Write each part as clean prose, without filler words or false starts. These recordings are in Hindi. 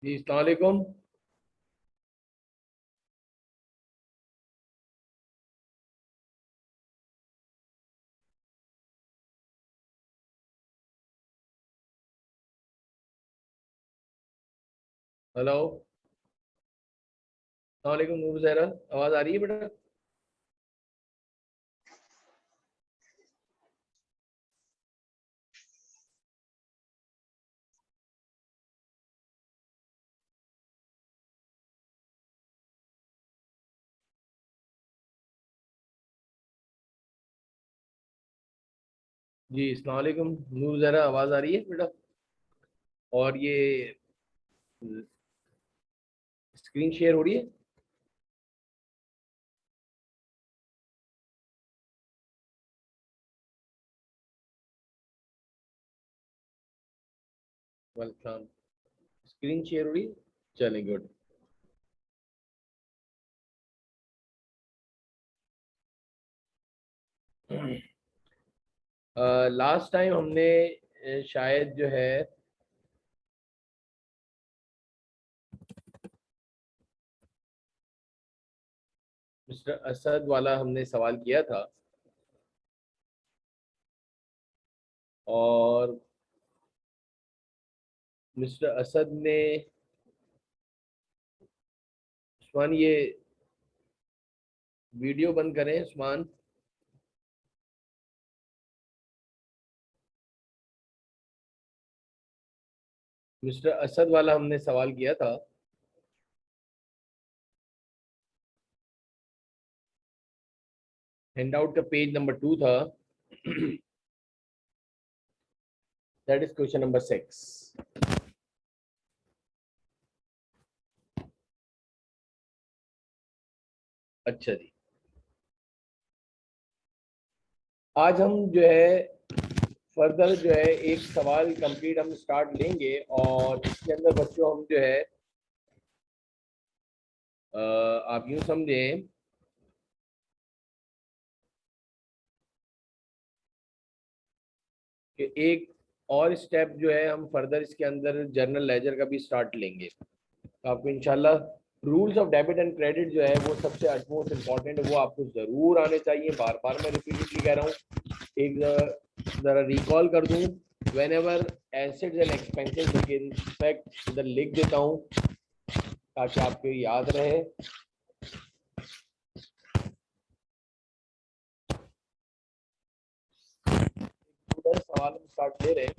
जी अस्सलाम वालेकुम। हेलो, अस्सलाम वालेकुम नूर ज़हरा, आवाज़ आ रही है बेटा? जी अस्सलाम वालेकुम नूर ज़हरा, आवाज़ आ रही है बेटा? और ये स्क्रीन शेयर हो रही है? वेलकम। स्क्रीन शेयर हो रही है? चलें, गुड। लास्ट टाइम हमने शायद जो है मिस्टर असद वाला हमने सवाल किया था, और मिस्टर असद ने, उस्मान ये वीडियो बंद करें उस्मान। मिस्टर असद वाला हमने सवाल किया था। हैंडआउट का पेज नंबर 2 था। That is question number 6। अच्छा जी, आज हम जो है फर्दर जो है एक सवाल कंप्लीट हम स्टार्ट लेंगे, और इसके अंदर बच्चों हम जो है आप यूं समझें कि एक और स्टेप जो है हम फर्दर इसके अंदर जर्नल लेजर का भी स्टार्ट लेंगे। तो आपको इंशाल्लाह rules of debit and credit जो है वो सबसे अटमोस्ट इम्पॉर्टेंट है, वो आपको ज़रूर आने चाहिए। बार बार मैं रिपीटेडली कह रहा हूँ, एक ज़रा रिकॉल कर दूँ। When ever assets and expenses in fact इधर लिख देता हूँ ताकि आपको याद रहे। सवाल हम स्टार्ट ले रहे हैं।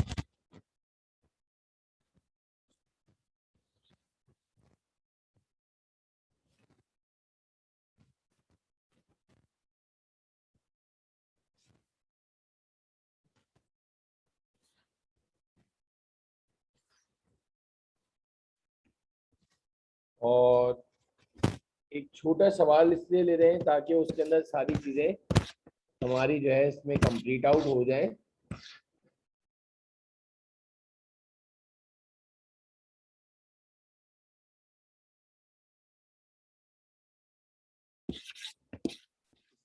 और एक छोटा सवाल इसलिए ले रहे हैं ताकि उसके अंदर सारी चीज़ें हमारी जो है इसमें कंप्लीट आउट हो जाए।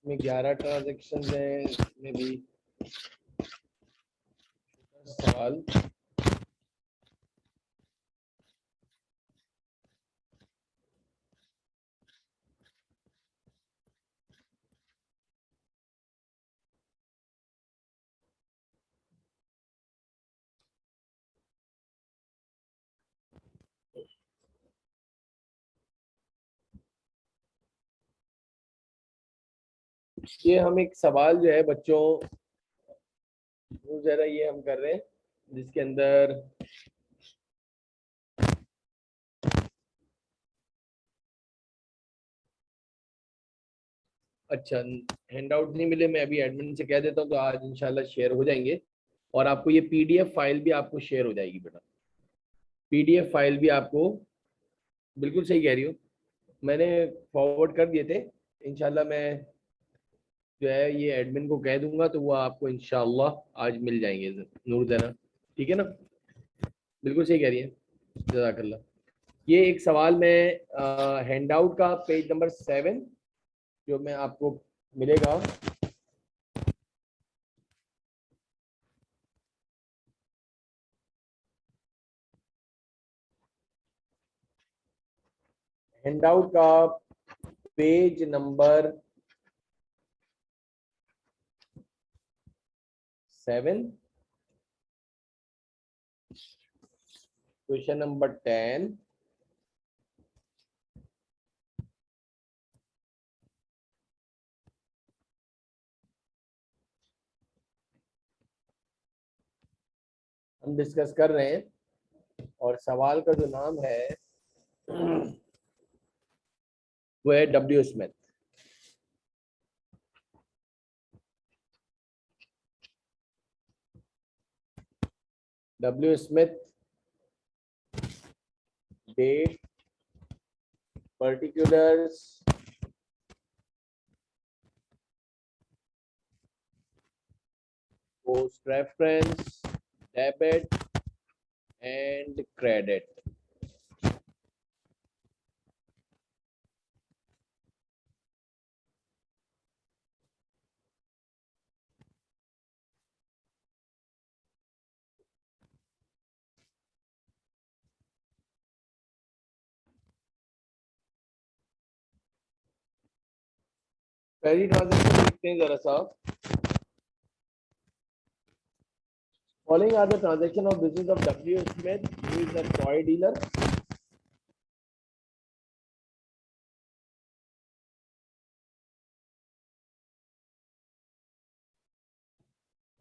इसमें 11 ट्रांजेक्शन हैं, इसमें भी सवाल। ये हम एक सवाल जो है बच्चों वो जरा ये हम कर रहे हैं जिसके अंदर अच्छा हैंड आउट नहीं मिले, मैं अभी एडमिन से कह देता हूँ तो आज इंशाल्लाह शेयर हो जाएंगे, और आपको ये पीडीएफ फाइल भी आपको शेयर हो जाएगी बेटा। पीडीएफ फाइल भी आपको, बिल्कुल सही कह रही हो, मैंने फॉरवर्ड कर दिए थे। इंशाल्लाह मैं जो है ये एडमिन को कह दूंगा तो वो आपको इंशाल्लाह आज मिल जाएंगे नूर जरा, ठीक है ना? बिल्कुल सही कह रही है, जज़ाकल्लाह। ये एक सवाल मैं हैंड आउट का पेज नंबर 7 जो मैं आपको मिलेगा, हैंडआउट का पेज नंबर 7, क्वेश्चन नंबर 10। हम डिस्कस कर रहे हैं और सवाल का जो नाम है वो है W Smith. W Smith date, particulars, post reference, debit and credit. पहली ट्रांजेक्शन देखते हैं जरा सा। Following are the transaction of business of W. Smith, who is a toy dealer.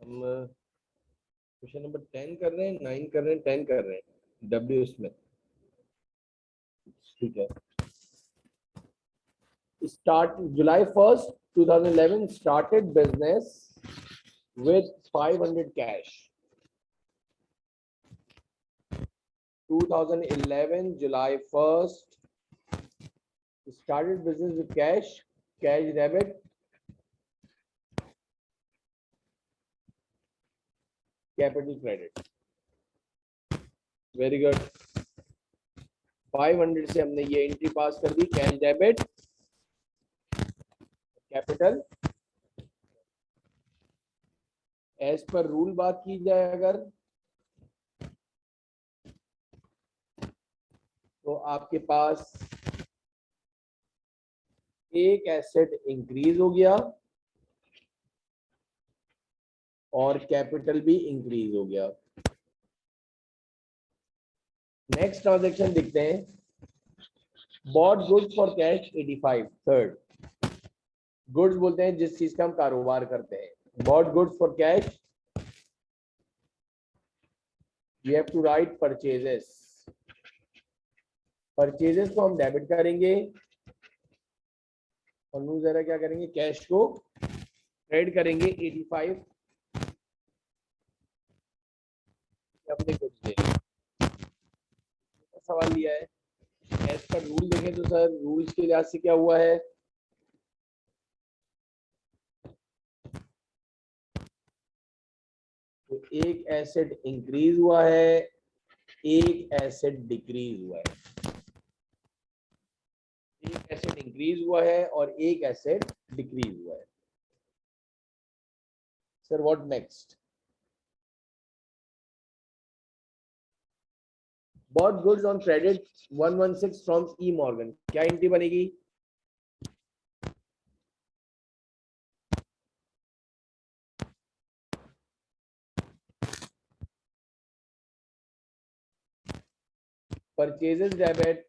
हम क्वेश्चन नंबर 10 कर रहे हैं, 9 कर रहे हैं, 10 कर रहे हैं। डब्ल्यू स्मिथ, ठीक है। Start July 1st, 2011 started business with 500 cash. 2011 July 1st started business with cash debit, capital credit. Very good. 500 से हमने ये एंट्री पास कर दी, कैश डेबिट, कैपिटल। एज पर रूल बात की जाए अगर, तो आपके पास एक एसेट इंक्रीज हो गया और कैपिटल भी इंक्रीज हो गया। नेक्स्ट ट्रांजैक्शन देखते हैं। Bought goods for cash 85। Third, goods बोलते हैं जिस चीज का हम कारोबार करते हैं। Bought goods for cash, you have to write purchases. Purchases को हम डेबिट करेंगे और नू जरा क्या करेंगे, कैश को क्रेडिट करेंगे। 85 अपने गुड्स ले सवाल लिया है। एज पर रूल देखें तो सर रूल्स के लिहाज से क्या हुआ है, तो एक एसेट इंक्रीज हुआ है, एक एसेट डिक्रीज हुआ है। एक एसेट इंक्रीज हुआ है और एक एसेट डिक्रीज हुआ है। Sir what next? Bought goods on credit 116 from E Morgan, क्या एंट्री बनेगी? Purchases debit,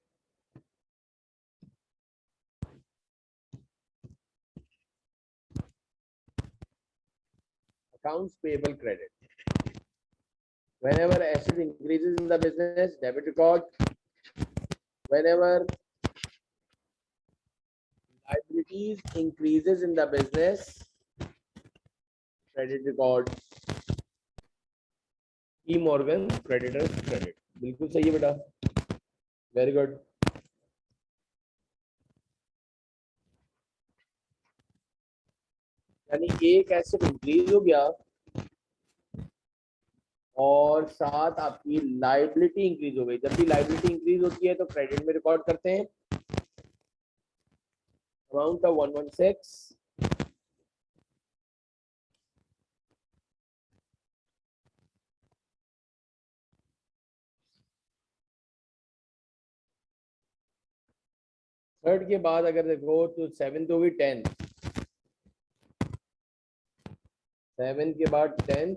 accounts payable credit. Whenever asset increases in the business, debit record. Whenever liabilities increases in the business, credit record. E Morgan creditors credit. बिल्कुल सही है बेटा, वेरी गुड। यानी एक एसेट इंक्रीज हो गया और साथ आपकी लाइबिलिटी इंक्रीज हो गई। जब भी लाइबिलिटी इंक्रीज होती है तो क्रेडिट में रिकॉर्ड करते हैं। अमाउंट ऑफ 116, थर्ड के बाद अगर देखो तो 7 होगी 10, 7 के बाद 10,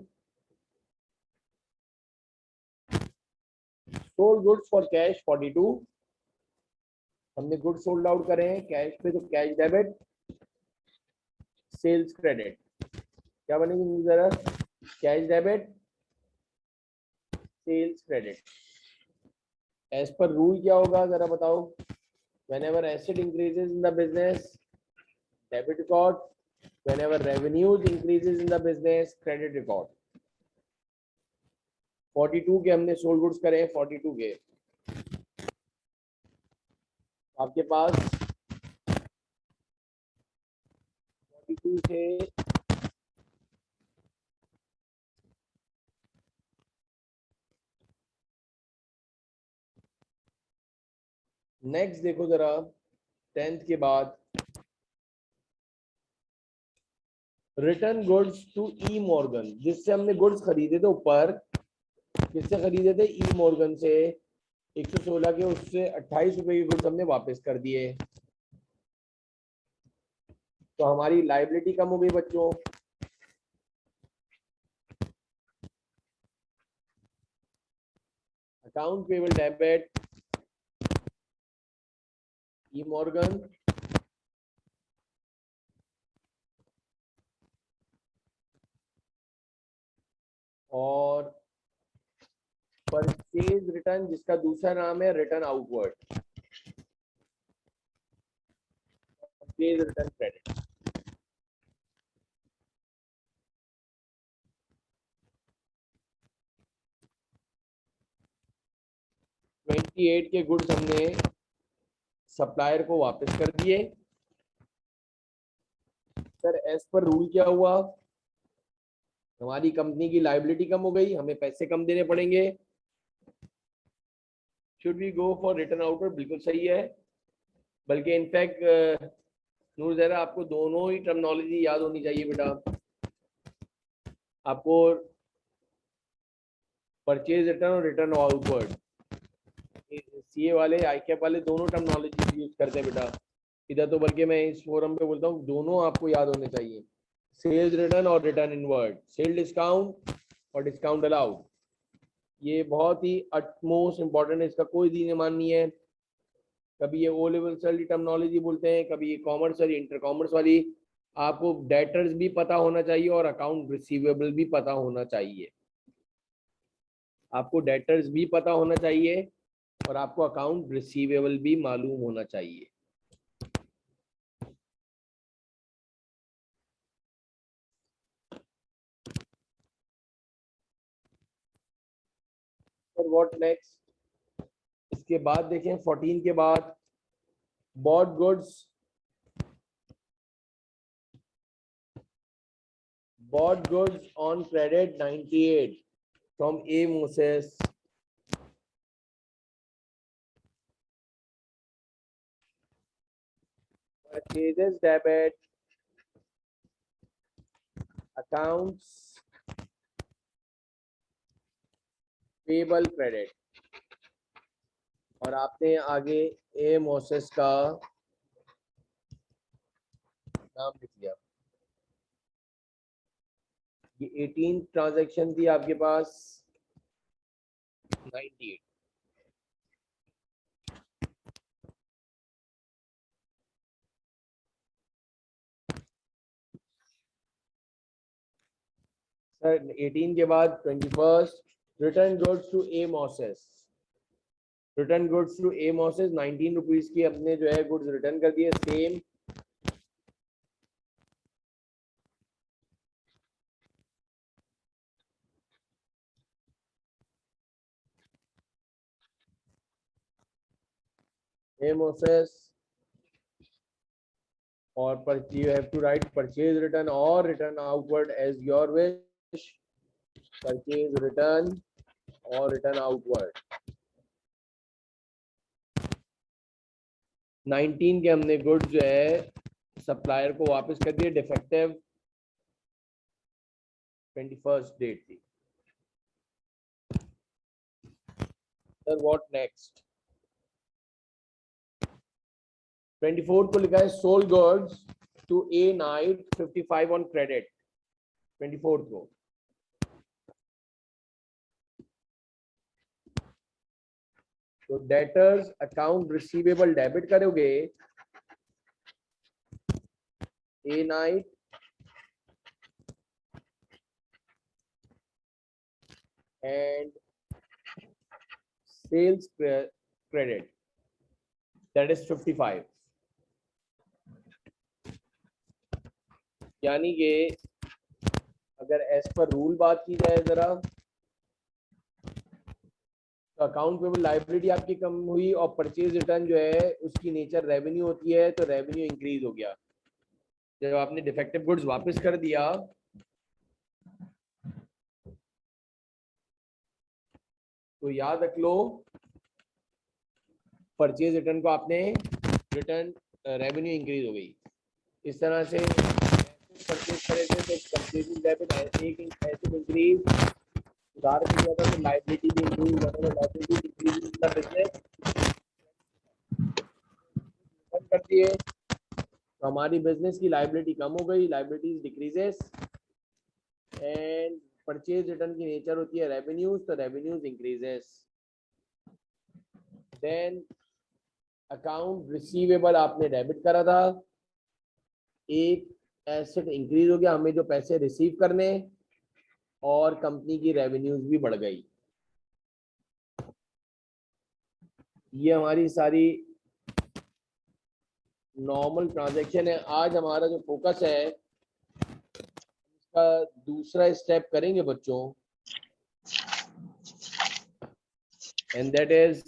सोल्ड गुड्स फॉर कैश 42, हमने गुड्स सोल्ड आउट करे हैं कैश पे, तो कैश डेबिट, सेल्स क्रेडिट क्या बनेगी जरा, cash debit, sales credit. As पर रूल क्या होगा जरा बताओ, whenever asset increases in the business, debit record, whenever revenues increases in the business, credit record। 42 के हमने सोल्ड गुड्स करे हैं, 42 के आपके पास 42 से नेक्स्ट देखो जरा 10th के बाद return goods to E Morgan, जिससे हमने गुड्स खरीदे थे ऊपर, किससे खरीदे थे, ई मॉर्गन से, 116 के, उससे 28 रुपए के गुड्स हमने वापस कर दिए, तो हमारी लाइबिलिटी कम हो गई बच्चों। अकाउंट पेबल डेबिट ई मॉर्गन, और परचेज रिटर्न जिसका दूसरा नाम है return outward, purchase return credit. Twenty 28 के गुड्स हमने सप्लायर को वापस कर दिए। सर एज पर रूल क्या हुआ, हमारी कंपनी की लाइबिलिटी कम हो गई, हमें पैसे कम देने पड़ेंगे। Should we go for return outward, बिल्कुल सही है, बल्कि इनफैक्ट नूर जरा आपको दोनों ही टर्मिनोलॉजी याद होनी चाहिए बेटा, आपको परचेज रिटर्न और रिटर्न आउटवर्ड, सीए वाले आईकैप वाले दोनों टर्मिनोलॉजी यूज करते हैं बेटा इधर, तो बल्कि मैं इस फोरम पे बोलता हूँ दोनों आपको याद होने चाहिए, सेल्स रिटर्न और रिटर्न इनवर्ड, सेल डिस्काउंट और डिस्काउंट अलाउड, ये बहुत ही अटमोस्ट इंपॉर्टेंट है, इसका कोई दीन ईमान नहीं है। कभी ये ओ लेवल वाली टर्मिनोलॉजी बोलते हैं, कभी ये कॉमर्स वाली, इंटर कॉमर्स वाली, आपको डेटर्स भी पता होना चाहिए और अकाउंट रिसीवेबल भी पता होना चाहिए, आपको डेटर्स भी पता होना चाहिए और आपको अकाउंट रिसीवेबल भी मालूम होना चाहिए। और व्हाट नेक्स्ट, इसके बाद देखें 14 के बाद bought goods, bought goods on credit 98 from A Moses, purchases debit, accounts payable credit, और आपने आगे ए मोसेस का नाम लिख लिया। ये 18 ट्रांजैक्शन थी आपके पास 98, सर 18 के बाद 21 return goods to A Moses, return goods to A Moses 19 rupees की अपने जो है गुड्स रिटर्न कर दिए, सेम ए मोसेस, और you have to write purchase return or return outward as your wish, purchase return or return outward। 19 के हमने गुड्स जो है सप्लायर को वापस कर दिए, डिफेक्टिव 21st डेट थी। सर व्हाट नेक्स्ट, 24 को लिखा है sold goods to A Knight 55 on credit 24 को। तो डेटर्स अकाउंट रिसीवेबल डेबिट करोगे A Knight and sales credit that is 55। यानी कि अगर एज पर रूल बात की जाए जरा, तो अकाउंट पेबल लायबिलिटी आपकी कम हुई और परचेज रिटर्न जो है उसकी नेचर रेवेन्यू होती है, तो रेवेन्यू इंक्रीज हो गया। जब आपने डिफेक्टिव गुड्स वापस कर दिया तो याद रख लो परचेज रिटर्न को आपने रिटर्न रेवेन्यू इंक्रीज हो गई। इस तरह से परचेज करे थे तो परचेजिंग डेबिट एक इंक्रीज, उधार के लिया था तो लायबिलिटी भी increase, liability increase in the business करती है तो हमारी बिजनेस की लायबिलिटी कम हो गई, liabilities decreases and purchase return की नेचर होती है रेवेन्यूज, तो revenues increases. Then account receivable आपने डेबिट करा था, एक एसेट इंक्रीज हो गया, हमें जो पैसे रिसीव करने, और कंपनी की रेवेन्यूज भी बढ़ गई। ये हमारी सारी नॉर्मल ट्रांजैक्शन है। आज हमारा जो फोकस है इसका दूसरा स्टेप करेंगे बच्चों, and that is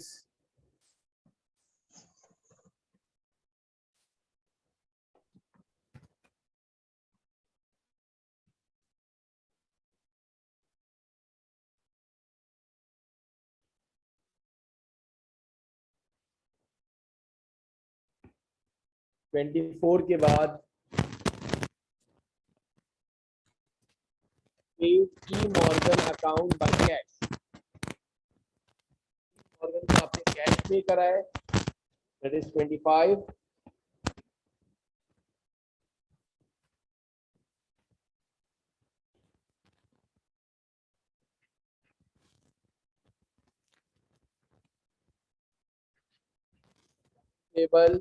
twenty four के बाद Morgan account by cash. Morgan को आपने कैश पे करा है, that is 25। Table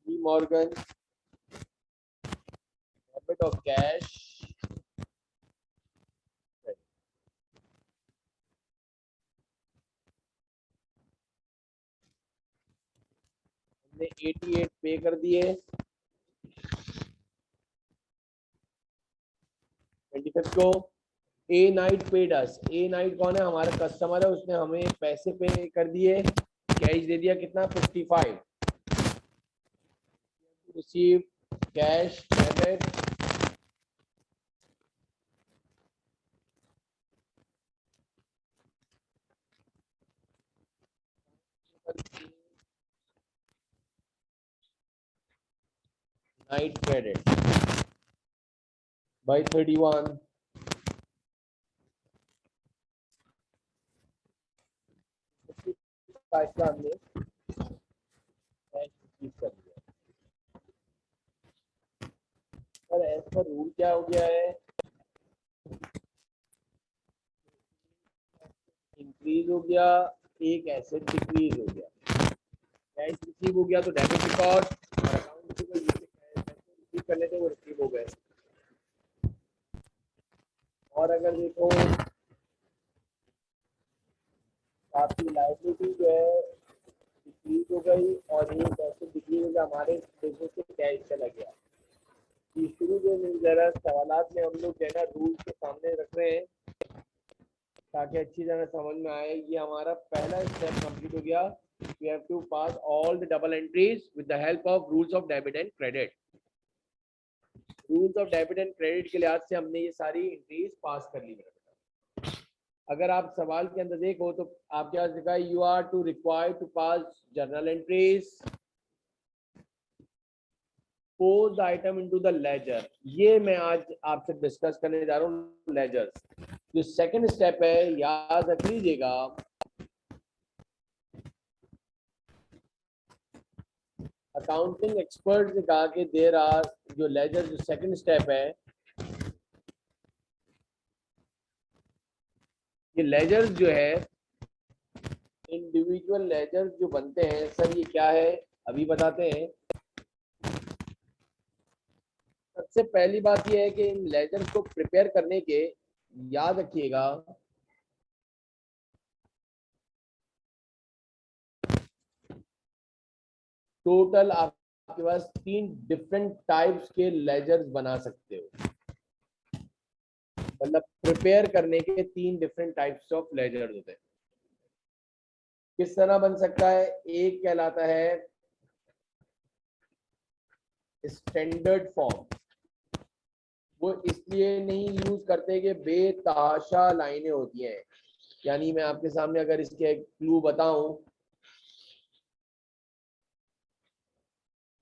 Morgan debit of cash, हमने 88 पे कर दिए 25 को। ए नाइट पेड अस, ए नाइट कौन है? हमारा कस्टमर है, उसने हमें पैसे पे कर दिए, कैश दे दिया कितना 55। Receive cash debit night credit by 31। हमने कैश रिसीव कर दिया। पर एज पर रूल क्या हो गया है, इंक्रीज हो गया, एक एसेट डिक्रीज हो गया। कैश रिसीव हो गया तो डेबिट रिकॉर्ड, और अकाउंट रिसीव करने थे वो रिसीव हो गए। और अगर देखो आपकी लायबिलिटी जो है डिक्रीज हो गई और एक एसेट डिक्रीज हो गया, हमारे बिजनेस से कैश चला गया। शुरू में जरा सवालात में हम लोग जो है ना रूल्स के सामने रख रहे हैं ताकि अच्छी तरह समझ में आए। ये हमारा पहला स्टेप कंप्लीट हो गया। We have to pass all the double entries with the help of rules of debit and credit. Rules of debit and credit के लिहाज से हमने ये सारी एंट्रीज पास कर ली। अगर आप सवाल के अंदर देखो तो आपके पास लिखा है you are to require to pass journal entries, pose the item into the ledger. ये मैं आज आपसे डिस्कस करने जा रहा हूँ लेजर्स। जो सेकंड स्टेप है, याद रख लीजिएगा, अकाउंटिंग एक्सपर्ट ने कहा कि देयर आर, जो लेजर, जो सेकंड स्टेप है, ये लेजर्स जो है, इंडिविजुअल लेजर्स जो बनते हैं, सर ये क्या है अभी बताते हैं। सबसे पहली बात ये है कि इन लेजर्स को प्रिपेयर करने के, याद रखिएगा, टोटल आपके पास 3 डिफरेंट टाइप्स के लेजर्स बना सकते हो। मतलब प्रिपेयर करने के 3 डिफरेंट टाइप्स ऑफ लेजर्स होते हैं। किस तरह बन सकता है? एक कहलाता है स्टैंडर्ड फॉर्म। वो इसलिए नहीं यूज करते कि बेतहाशा लाइनें होती हैं। यानी मैं आपके सामने अगर इसके एक क्लू बताऊं,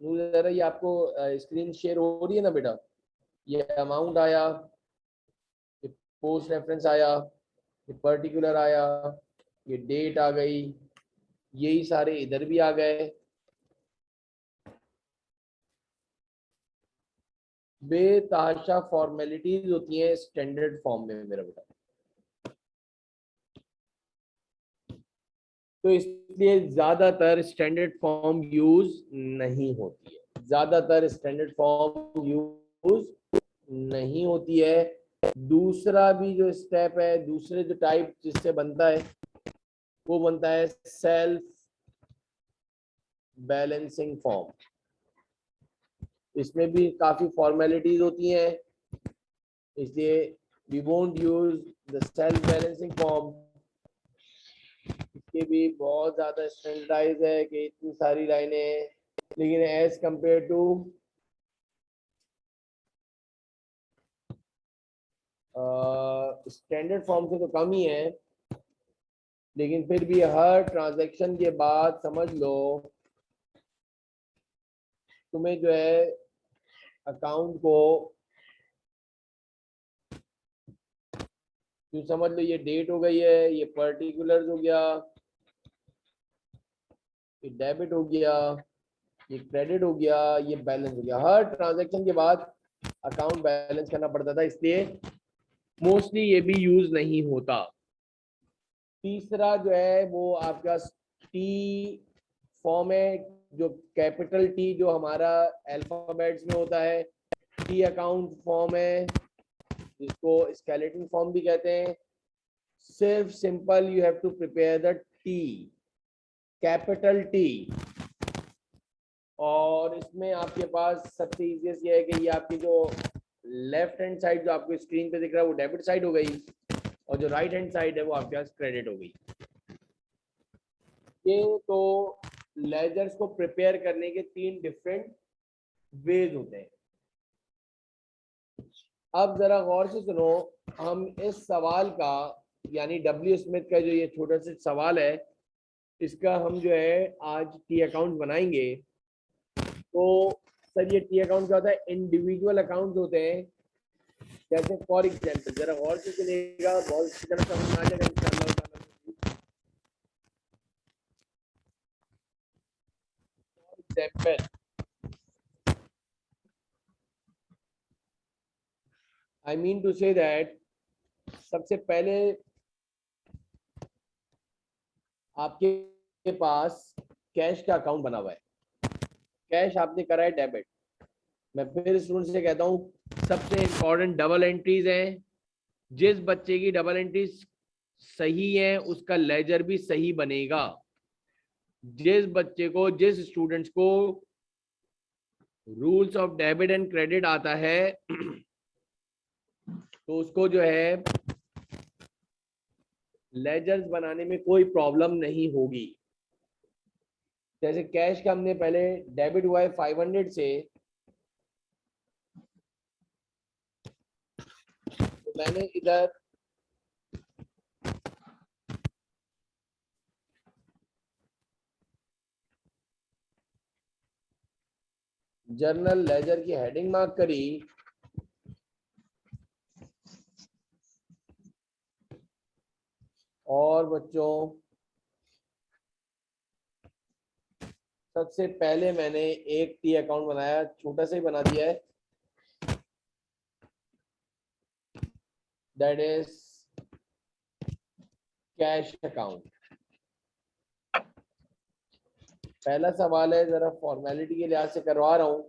जरा ये आपको स्क्रीन शेयर हो रही है ना बेटा? ये अमाउंट आया, ये पोस्ट रेफरेंस आया, ये पर्टिकुलर आया, ये डेट आ गई, यही सारे इधर भी आ गए। बेतहाशा फॉर्मेलिटीज होती हैं स्टैंडर्ड फॉर्म में मेरा बेटा। तो इसलिए ज्यादातर स्टैंडर्ड फॉर्म यूज नहीं होती है, ज्यादातर स्टैंडर्ड फॉर्म यूज नहीं होती है। दूसरा भी जो स्टेप है, दूसरे जो टाइप जिससे बनता है, वो बनता है सेल्फ बैलेंसिंग फॉर्म। इसमें भी काफी फॉर्मेलिटीज होती हैं, इसलिए we won't use the self balancing form. इसके भी बहुत ज्यादा स्टैंडर्डाइज है कि इतनी सारी लाइनें, लेकिन as compare to standard form से तो कम ही है। लेकिन फिर भी हर ट्रांजैक्शन के बाद समझ लो तुम्हें जो है अकाउंट को, तो समझ लो ये डेट हो गई है, ये पर्टिकुलर्स हो गया, ये डेबिट हो गया, ये क्रेडिट हो गया, ये बैलेंस हो गया। हर ट्रांजैक्शन के बाद अकाउंट बैलेंस करना पड़ता था, इसलिए मोस्टली ये भी यूज नहीं होता। तीसरा जो है वो आपका टी फॉर्म है, जो कैपिटल टी जो हमारा अल्फाबेट्स में होता है, टी अकाउंट फॉर्म है, जिसको स्केलेटन फॉर्म भी कहते हैं। सिर्फ simple you have to prepare the T, capital T. और इसमें आपके पास सबसे इजीएस्ट ये है कि ये आपकी जो लेफ्ट हैंड साइड जो आपको स्क्रीन पे दिख रहा है वो डेबिट साइड हो गई, और जो राइट हैंड साइड है वो आपके पास क्रेडिट हो गई। ये तो लेजर्स को प्रिपेयर करने के 3 डिफरेंट वेज होते हैं। अब जरा गौर से सुनो, हम इस सवाल का, यानी डब्ल्यू स्मिथ का जो ये छोटा सा सवाल है, इसका हम जो है आज टी अकाउंट बनाएंगे। तो सर ये टी अकाउंट क्या होता है? इंडिविजुअल अकाउंट होते हैं। जैसे फॉर एग्जाम्पल, जरा गौर से सुनिएगा, बहुत अच्छी तरह समझ आ जाएगा इंशाल्लाह। For example, I mean to say that, सबसे पहले आपके पास कैश का अकाउंट बना हुआ है, कैश आपने करा है डेबिट। मैं फिर स्टूडेंट से कहता हूँ, सबसे इंपॉर्टेंट डबल एंट्रीज हैं। जिस बच्चे की डबल एंट्रीज सही है उसका लेजर भी सही बनेगा। जिस बच्चे को, जिस स्टूडेंट्स को rules of debit and credit आता है तो उसको जो है लेजर्स बनाने में कोई प्रॉब्लम नहीं होगी। जैसे कैश का हमने पहले डेबिट हुआ है 500 से, तो मैंने इधर जर्नल लेजर की हेडिंग मार्क करी, और बच्चों सबसे पहले मैंने एक टी अकाउंट बनाया, छोटा सा ही बना दिया है, दैट इज कैश अकाउंट। पहला सवाल है, जरा फॉर्मेलिटी के लिहाज से करवा रहा हूं,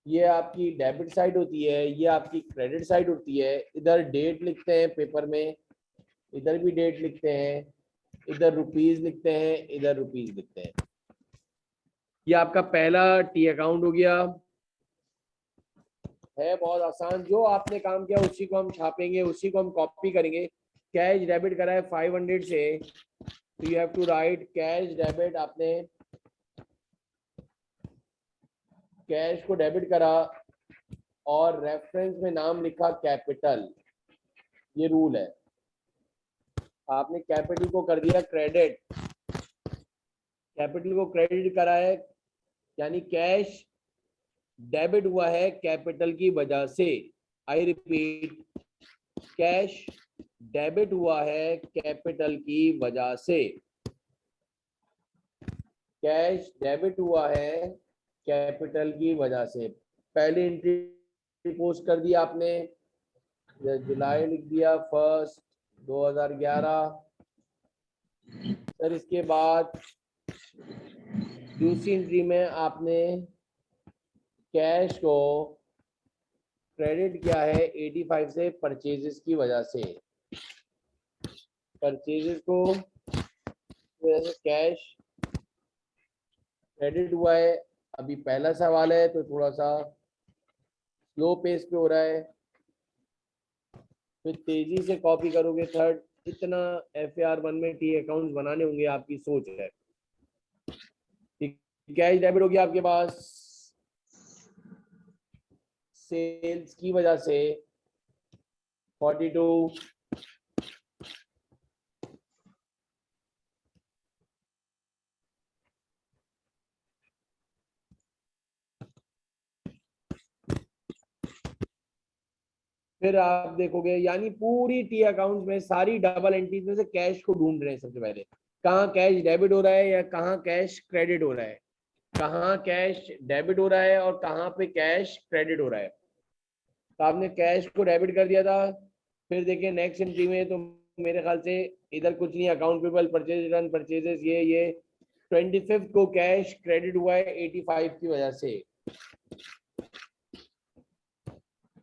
ये आपकी डेबिट साइड होती है, ये आपकी क्रेडिट साइड होती है। इधर डेट लिखते हैं पेपर में, इधर भी डेट लिखते हैं, इधर रुपीज लिखते हैं, इधर रुपीज लिखते हैं। ये आपका पहला टी अकाउंट हो गया। है बहुत आसान, जो आपने काम किया उसी को हम छापेंगे, उसी को हम कॉपी करेंगे। कैश डेबिट करा है 500 से, तो you have to write cash debit. आपने कैश को डेबिट करा और रेफरेंस में नाम लिखा कैपिटल, ये रूल है। आपने कैपिटल को कर दिया क्रेडिट, कैपिटल को क्रेडिट करा है, यानी कैश डेबिट हुआ है कैपिटल की वजह से। आई रिपीट, कैश डेबिट हुआ है कैपिटल की वजह से। कैश डेबिट हुआ है कैपिटल की वजह से। पहली एंट्री पोस्ट कर दिया आपने, जुलाई लिख दिया 1 2011। सर इसके बाद दूसरी एंट्री में आपने कैश को क्रेडिट किया है 85 से परचेजेस की वजह से। परचेजेस को वजह से कैश क्रेडिट हुआ है। अभी पहला सवाल है तो थोड़ा सा स्लो पेस पे हो रहा है, फिर तेजी से कॉपी करोगे। थर्ड, इतना FAR1 में टी अकाउंट्स बनाने होंगे, आपकी सोच है। कैश डेबिट हो गया आपके पास सेल्स की वजह से 42, फिर आप देखोगे, यानी पूरी टी अकाउंट्स में सारी डबल एंट्रीज में से कैश को ढूंढ रहे हैं सबसे पहले, कहाँ कैश डेबिट हो रहा है या कहाँ कैश क्रेडिट हो रहा है, कहाँ कैश डेबिट हो रहा है और कहाँ पे कैश क्रेडिट हो रहा है। तो आपने कैश को डेबिट कर दिया था। फिर देखिए नेक्स्ट एंट्री में तो मेरे ख्याल से इधर कुछ नहीं, account payable, purchase return, purchases, ये 25 को कैश क्रेडिट हुआ है 85 की वजह से।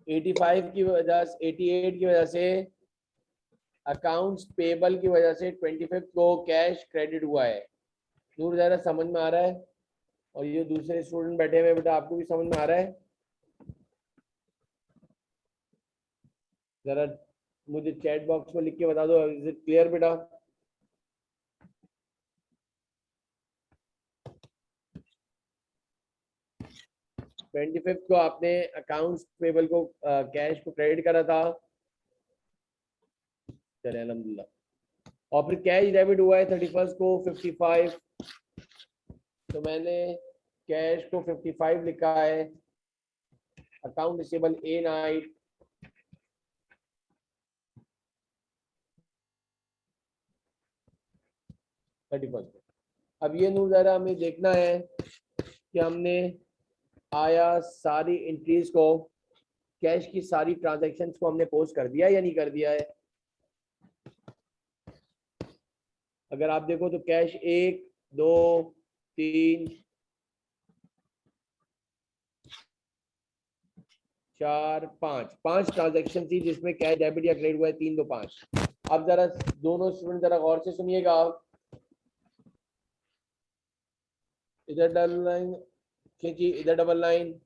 85 की वजह से, 88 की वजह से, अकाउंट्स पेबल की वजह से 25 को कैश क्रेडिट हुआ है। नूर ज़रा समझ में आ रहा है? और ये दूसरे स्टूडेंट बैठे हुए बेटा, आपको भी समझ में आ रहा है? जरा मुझे चैट बॉक्स में लिख के बता दो, इज इट क्लियर बेटा? ट्वेंटी फिफ्थ को आपने अकाउंट्स पेबल को कैश को क्रेडिट करा था, चले अल्हम्दुलिल्लाह। और फिर कैश डेबिट हुआ है 31 को 55, तो मैंने कैश को 55 लिखा है। अकाउंट रिसीवेबल A9, अब ये नूर ज़रा हमें देखना है कि हमने आया सारी एंट्रीज को, कैश की सारी ट्रांजैक्शंस को हमने पोस्ट कर दिया या नहीं कर दिया है। अगर आप देखो तो कैश 1 2 3 4 5 ट्रांजैक्शन थी जिसमें कैश डेबिट या क्रेडिट हुआ है, 3 2 5। अब जरा दोनों स्टूडेंट जरा गौर से सुनिएगा, इधर डबल लाइन खींची, इधर डबल लाइन।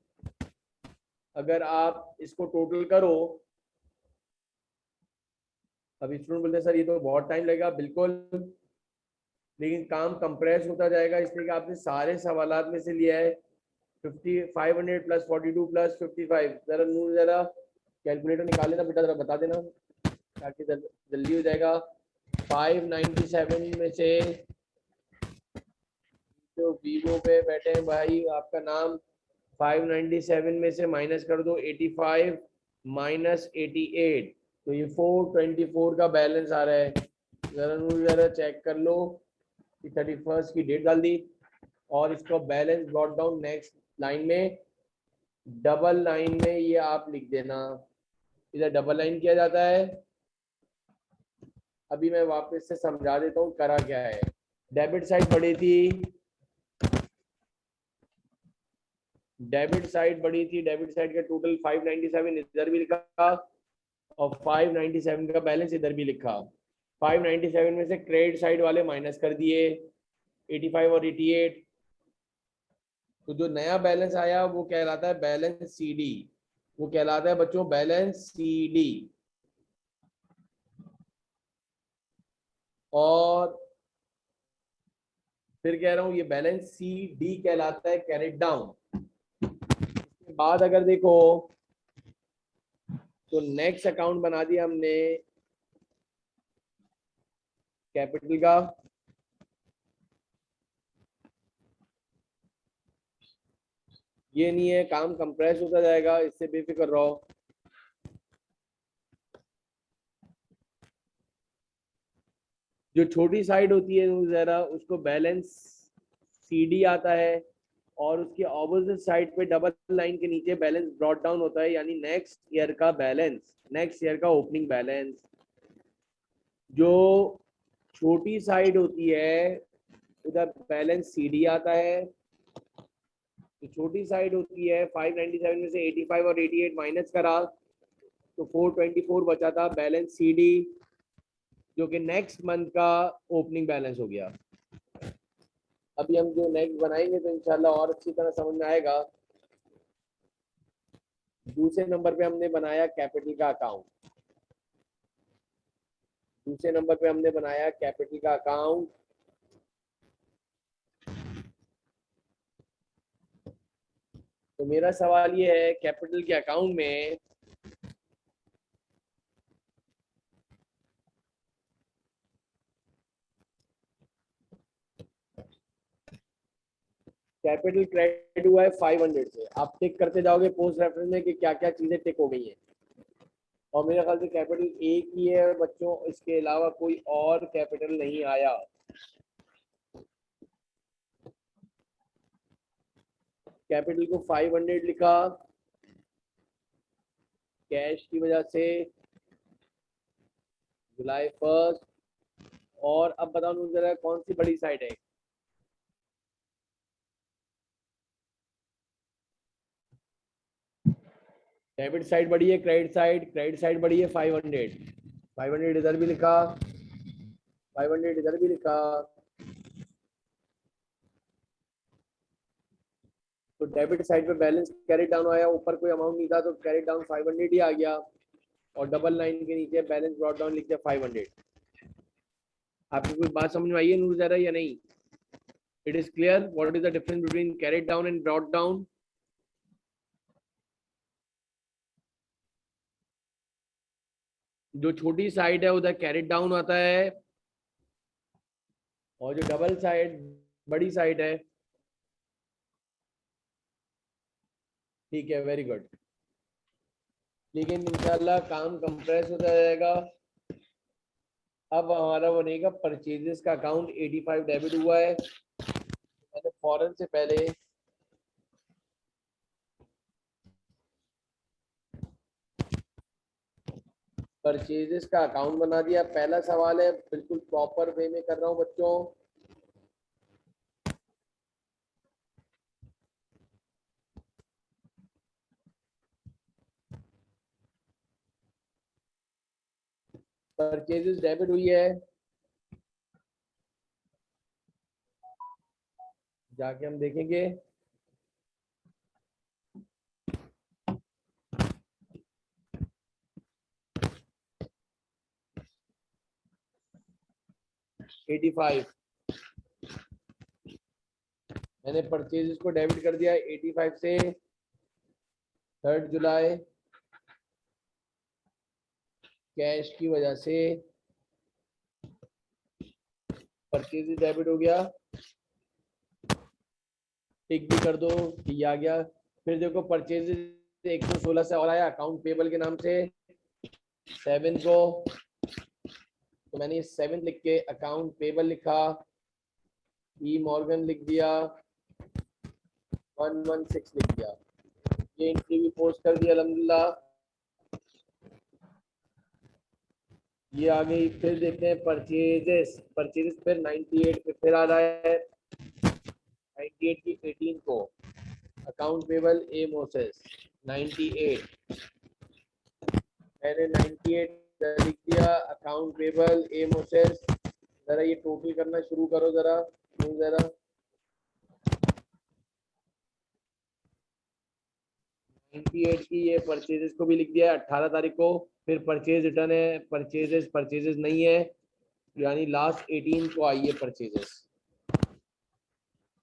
अगर आप इसको टोटल करो, अभी स्टूडेंट बोलते हैं सर ये तो बहुत टाइम लगेगा, बिल्कुल, लेकिन काम कंप्रेस होता जाएगा, इसलिए कि आपने सारे सवालात में से लिया है। 500 प्लस 42 प्लस 55, जरा नूर जरा कैलकुलेटर निकाल लेना बेटा, जरा बता देना ताकि जल्दी हो जाएगा। 597 में से जो वीवो पे बैठे हैं भाई, आपका नाम 597 में से माइनस कर दो 85 माइनस 88, तो ये 424 का बैलेंस आ रहा है। जरा चेक कर लो कि 31 की डेट डाल दी और इसको balance brought down next line में, डबल लाइन में ये आप लिख देना। इधर डबल लाइन किया जाता है। अभी मैं वापस से समझा देता हूँ करा क्या है। डेबिट साइड बढ़ी थी, डेबिट साइड बढ़ी थी, डेबिट साइड का टोटल 597 इधर भी लिखा और 597 का बैलेंस इधर भी लिखा। 597 में से क्रेडिट साइड वाले माइनस कर दिए 85 और 88, तो जो नया बैलेंस आया वो कहलाता है बैलेंस सीडी। वो कहलाता है बच्चों बैलेंस सीडी। और फिर कह रहा हूं ये बैलेंस सीडी कहलाता है कैरेट डाउन। इसके बाद अगर देखो तो नेक्स्ट अकाउंट बना दिया हमने कैपिटल का। ये नहीं है, काम कंप्रेस होता जाएगा, इससे बेफिक्र रहो। जो छोटी साइड होती है जरा उसको बैलेंस सीडी आता है और उसके ऑपोजिट साइड पे डबल लाइन के नीचे बैलेंस ब्रॉट डाउन होता है, यानी नेक्स्ट ईयर का बैलेंस, नेक्स्ट ईयर का ओपनिंग बैलेंस। जो छोटी साइड होती है उधर बैलेंस सीडी आता है। तो छोटी साइड होती है 597 में से 85 और 88 माइनस करा तो 424 बचा था बैलेंस सीडी, जो कि नेक्स्ट मंथ का ओपनिंग बैलेंस हो गया। अभी हम जो नेक्स्ट बनाएंगे तो इंशाल्लाह और अच्छी तरह समझ में आएगा। दूसरे नंबर पे हमने बनाया कैपिटल का अकाउंट। दूसरे नंबर पे हमने बनाया कैपिटल का अकाउंट। तो मेरा सवाल ये है कैपिटल के अकाउंट में कैपिटल क्रेडिट हुआ है 500 से। आप टिक करते जाओगे पोस्ट रेफरेंस में कि क्या क्या चीजें टिक हो गई हैं। और मेरे ख्याल से कैपिटल एक ही है बच्चों, इसके अलावा कोई और कैपिटल नहीं आया। कैपिटल को 500 लिखा कैश की वजह से जुलाई 1। और अब बताओ जरा कौन सी बड़ी साइड है। डेबिट साइड बड़ी है, क्रेडिट साइड बड़ी है 500। 500 इधर भी लिखा, 500 इधर भी लिखा। तो डेबिट साइड पे बैलेंस कैरी डाउन आया, ऊपर कोई अमाउंट नहीं था तो कैरी डाउन 500 ही आ गया और डबल लाइन के नीचे बैलेंस ब्रॉट डाउन लिख दिया 500। आपको कोई बात समझ में आई है नूर जरा या नहीं? It is clear what is the difference between carried down and brought down? जो छोटी साइड है उधर कैरिड डाउन आता है और जो डबल साइड बड़ी साइड है, ठीक है वेरी गुड। लेकिन इंशाल्लाह काम कंप्रेस होता जाएगा। अब हमारा बनेगा परचेजेस का अकाउंट। 85 डेबिट हुआ है। मैंने फॉरन से पहले परचेजेस का अकाउंट बना दिया। पहला सवाल है, बिल्कुल प्रॉपर वे में कर रहा हूं बच्चों। परचेजेस डेबिट हुई है, जाके हम देखेंगे। एटी फाइव मैंने परचेजेस को डेबिट कर दिया 85 से। 3 जुलाई कैश की वजह से परचेजेस डेबिट हो गया। टिक भी कर दो, ये आ गया। फिर देखो परचेजेस 116 से और आया अकाउंट पेबल के नाम से। 7 को, तो मैंने 7 लिख के अकाउंट पेबल लिखा, ई मॉर्गन लिख दिया, 116 लिख दिया, ये एंट्री भी पोस्ट कर दिया अल्हम्दुलिल्लाह। ये आ गई। फिर देखते हैं परचेजेस, परचेजेस फिर 98 पे फिर आ रहा है, 98 की 18 को अकाउंट पेबल ए मोसेस 98, मैंने 98 लिख दिया अकाउंट पेबल ए मोसेस। जरा ये टोटल करना शुरू करो जरा, जरा 98 की ये परचेजेस को भी लिख दिया है 18 तारीख को। फिर परचेज रिटर्न है, परचेजेस परचेजेस नहीं है, यानी लास्ट 18 को आई है परचेजेस।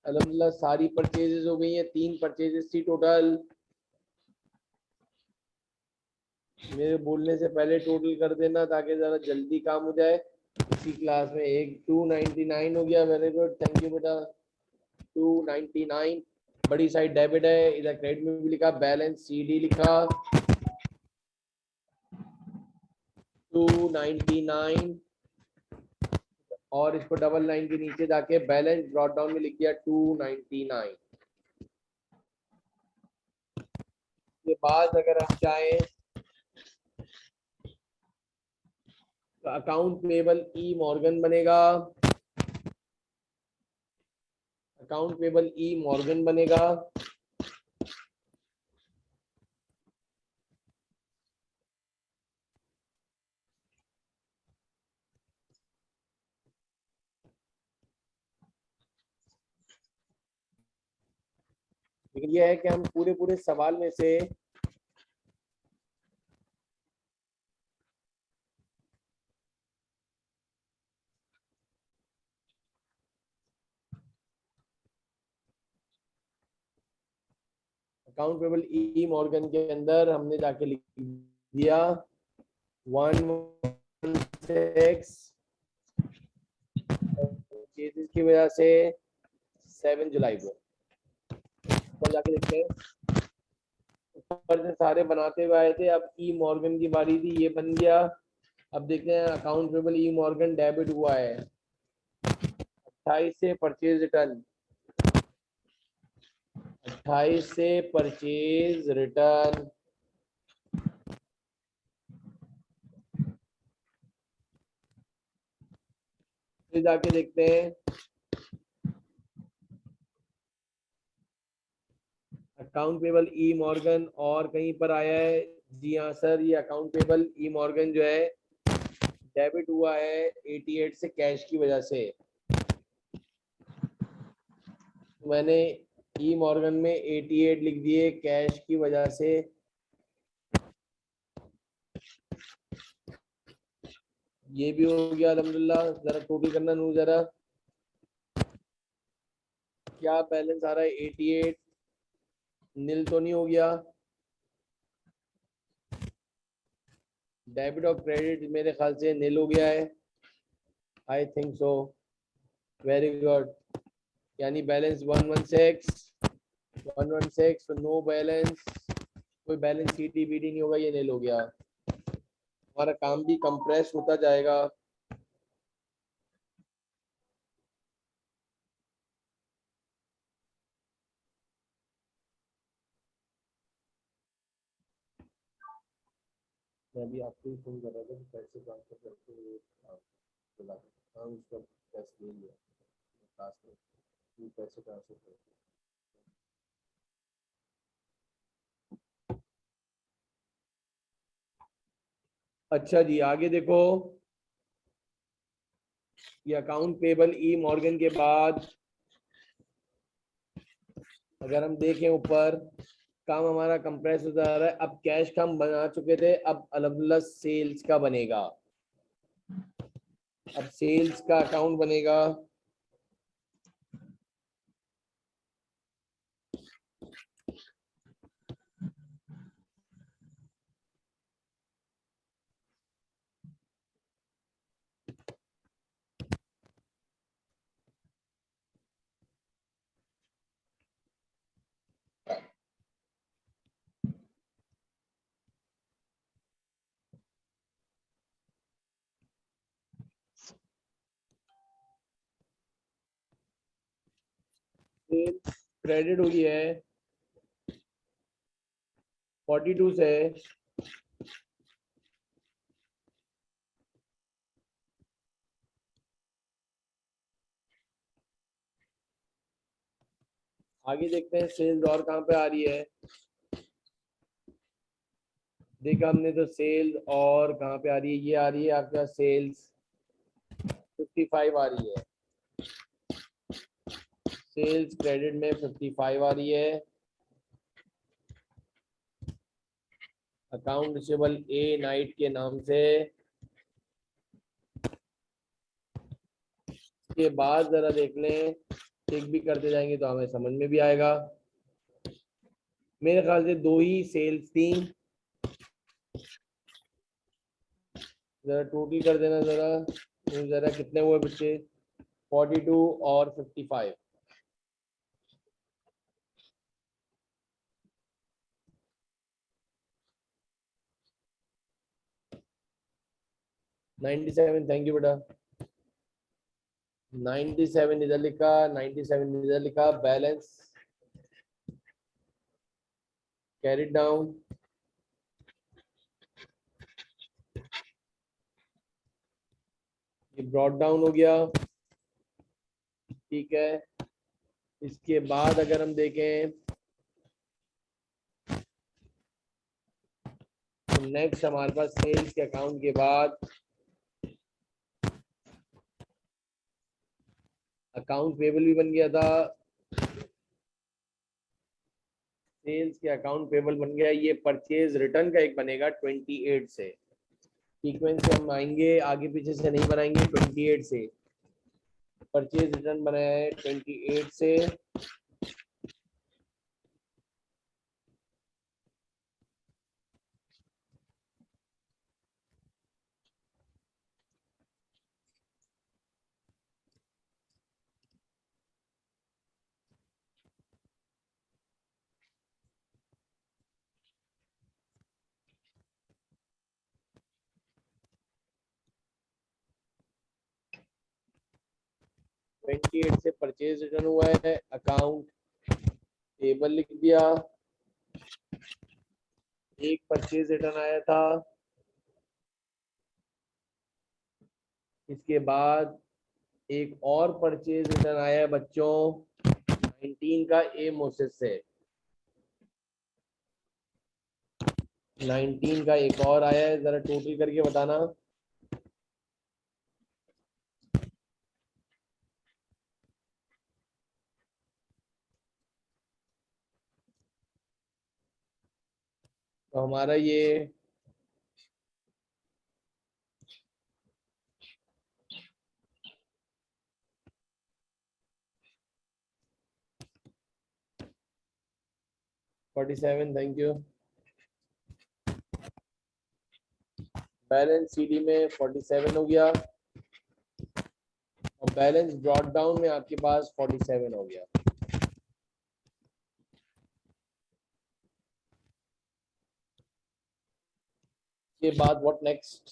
अल्हम्दुलिल्लाह सारी परचेजेस हो गई है, 3 परचेजेस थी टोटल। मेरे बोलने से पहले टोटल कर देना ताकि ज़रा जल्दी काम हो जाए। इसी क्लास में एक 299 हो गया, वेरी गुड, थैंक यू बेटा। 299 बड़ी साइड डेबिट है, इधर क्रेडिट में भी लिखा, बैलेंस सीडी लिखा 299, और इसको डबल लाइन के नीचे जाके बैलेंस ड्रॉप डाउन में लिख दिया 299। के बाद अगर हम चाहें तो अकाउंट पेबल ई मॉर्गन बनेगा, अकाउंट पेबल ई मॉर्गन बनेगा। लेकिन यह है कि हम पूरे पूरे सवाल में से अकाउंट पेबल ई मॉर्गन के अंदर हमने जाके लिख दिया 116 की वजह से 7 जुलाई को। ऊपर जाके देखते हैं, ऊपर से सारे बनाते हुए आए थे, अब ई मॉर्गन की बारी थी, ये बन गया। अब देखते हैं अकाउंट पेबल ई मॉर्गन डेबिट हुआ है 28 से परचेज रिटर्न, 28 से परचेज रिटर्न, फिर जाके देखते हैं अकाउंट पेबल ई मॉर्गन और कहीं पर आया है। जी हाँ सर, ये अकाउंट पेबल ई मॉर्गन जो है डेबिट हुआ है 88 से कैश की वजह से। मैंने ई मॉर्गन में 88 लिख दिए कैश की वजह से। ये भी हो गया अल्हम्दुलिल्लाह। जरा टोटल करना नू जरा, क्या बैलेंस आ रहा है 88, नील तो नहीं हो गया। डेबिट और क्रेडिट मेरे ख्याल से नील हो गया है, I think so, very good. यानी बैलेंस 116 तो नो बैलेंस, कोई बैलेंस सीटी बीडी नहीं होगा, ये नील हो गया। हमारा काम भी कंप्रेस होता जाएगा। मैं भी आपको ही फोन कर रहा था कि पैसे ट्रांसफर करते हुए उसका पैसे ले लिया क्लास में, पैसे ट्रांसफर करते। अच्छा जी, आगे देखो, ये अकाउंट पेबल ई मॉर्गन के बाद अगर हम देखें ऊपर, काम हमारा कंप्रेस होता जा रहा है। अब कैश का हम बना चुके थे, अब अल्हम्दुलिल्लाह सेल्स का बनेगा। अब सेल्स का अकाउंट बनेगा, सेल क्रेडिट हुई है 42 से आगे देखते हैं सेल्स और कहाँ पे आ रही है। देखा हमने तो सेल्स और कहाँ पे आ रही है, ये आ रही है आपका सेल्स 55 आ रही है, सेल्स क्रेडिट में 55 आ रही है। अकाउंट रिसीवेबल ए नाइट के नाम से। के बाद जरा देख लें, चेक भी करते जाएंगे तो हमें समझ में भी आएगा। मेरे ख्याल से 2 ही सेल्स थी, जरा टोटल कर देना जरा, जरा कितने हुए बच्चे, 42 और 55। 97, थैंक यू बेटा। 97 इधर लिखा, 97 इधर लिखा। बैलेंस कैरी डाउन, ये ब्रॉड डाउन हो गया, ठीक है। इसके बाद अगर हम देखें तो नेक्स्ट हमारे पास सेल्स के अकाउंट के बाद अकाउंट पेबल भी बन गया था, सेल्स के अकाउंट पेबल बन गया। ये परचेज रिटर्न का एक बनेगा 28 से, सीक्वेंस से हम आएंगे, आगे पीछे से नहीं बनाएंगे। 28 से परचेज रिटर्न बनाया है 28 से। ट्वेंटी एट से परचेज रिटर्न हुआ है, अकाउंट टेबल लिख दिया। एक परचेज रिटर्न आया था, इसके बाद एक और परचेज रिटर्न आया है बच्चों 19 का ए मोसेस से। 19 का एक और आया है, जरा टोटल करके बताना। तो हमारा ये 47, थैंक यू। बैलेंस सीडी में 47 हो गया और बैलेंस ब्रॉड डाउन में आपके पास 47 हो गया। के बाद व्हाट नेक्स्ट।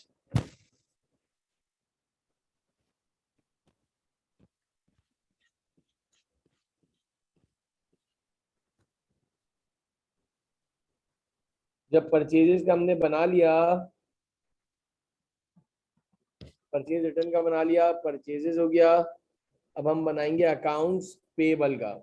जब परचेजेस का हमने बना लिया, परचेज रिटर्न का बना लिया, परचेजेस हो गया, अब हम बनाएंगे अकाउंट्स पेबल का।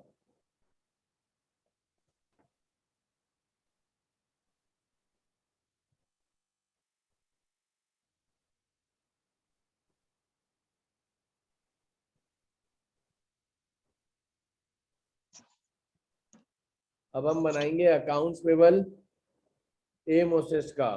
अब हम बनाएंगे अकाउंट्स पेबल ए मोसेस का।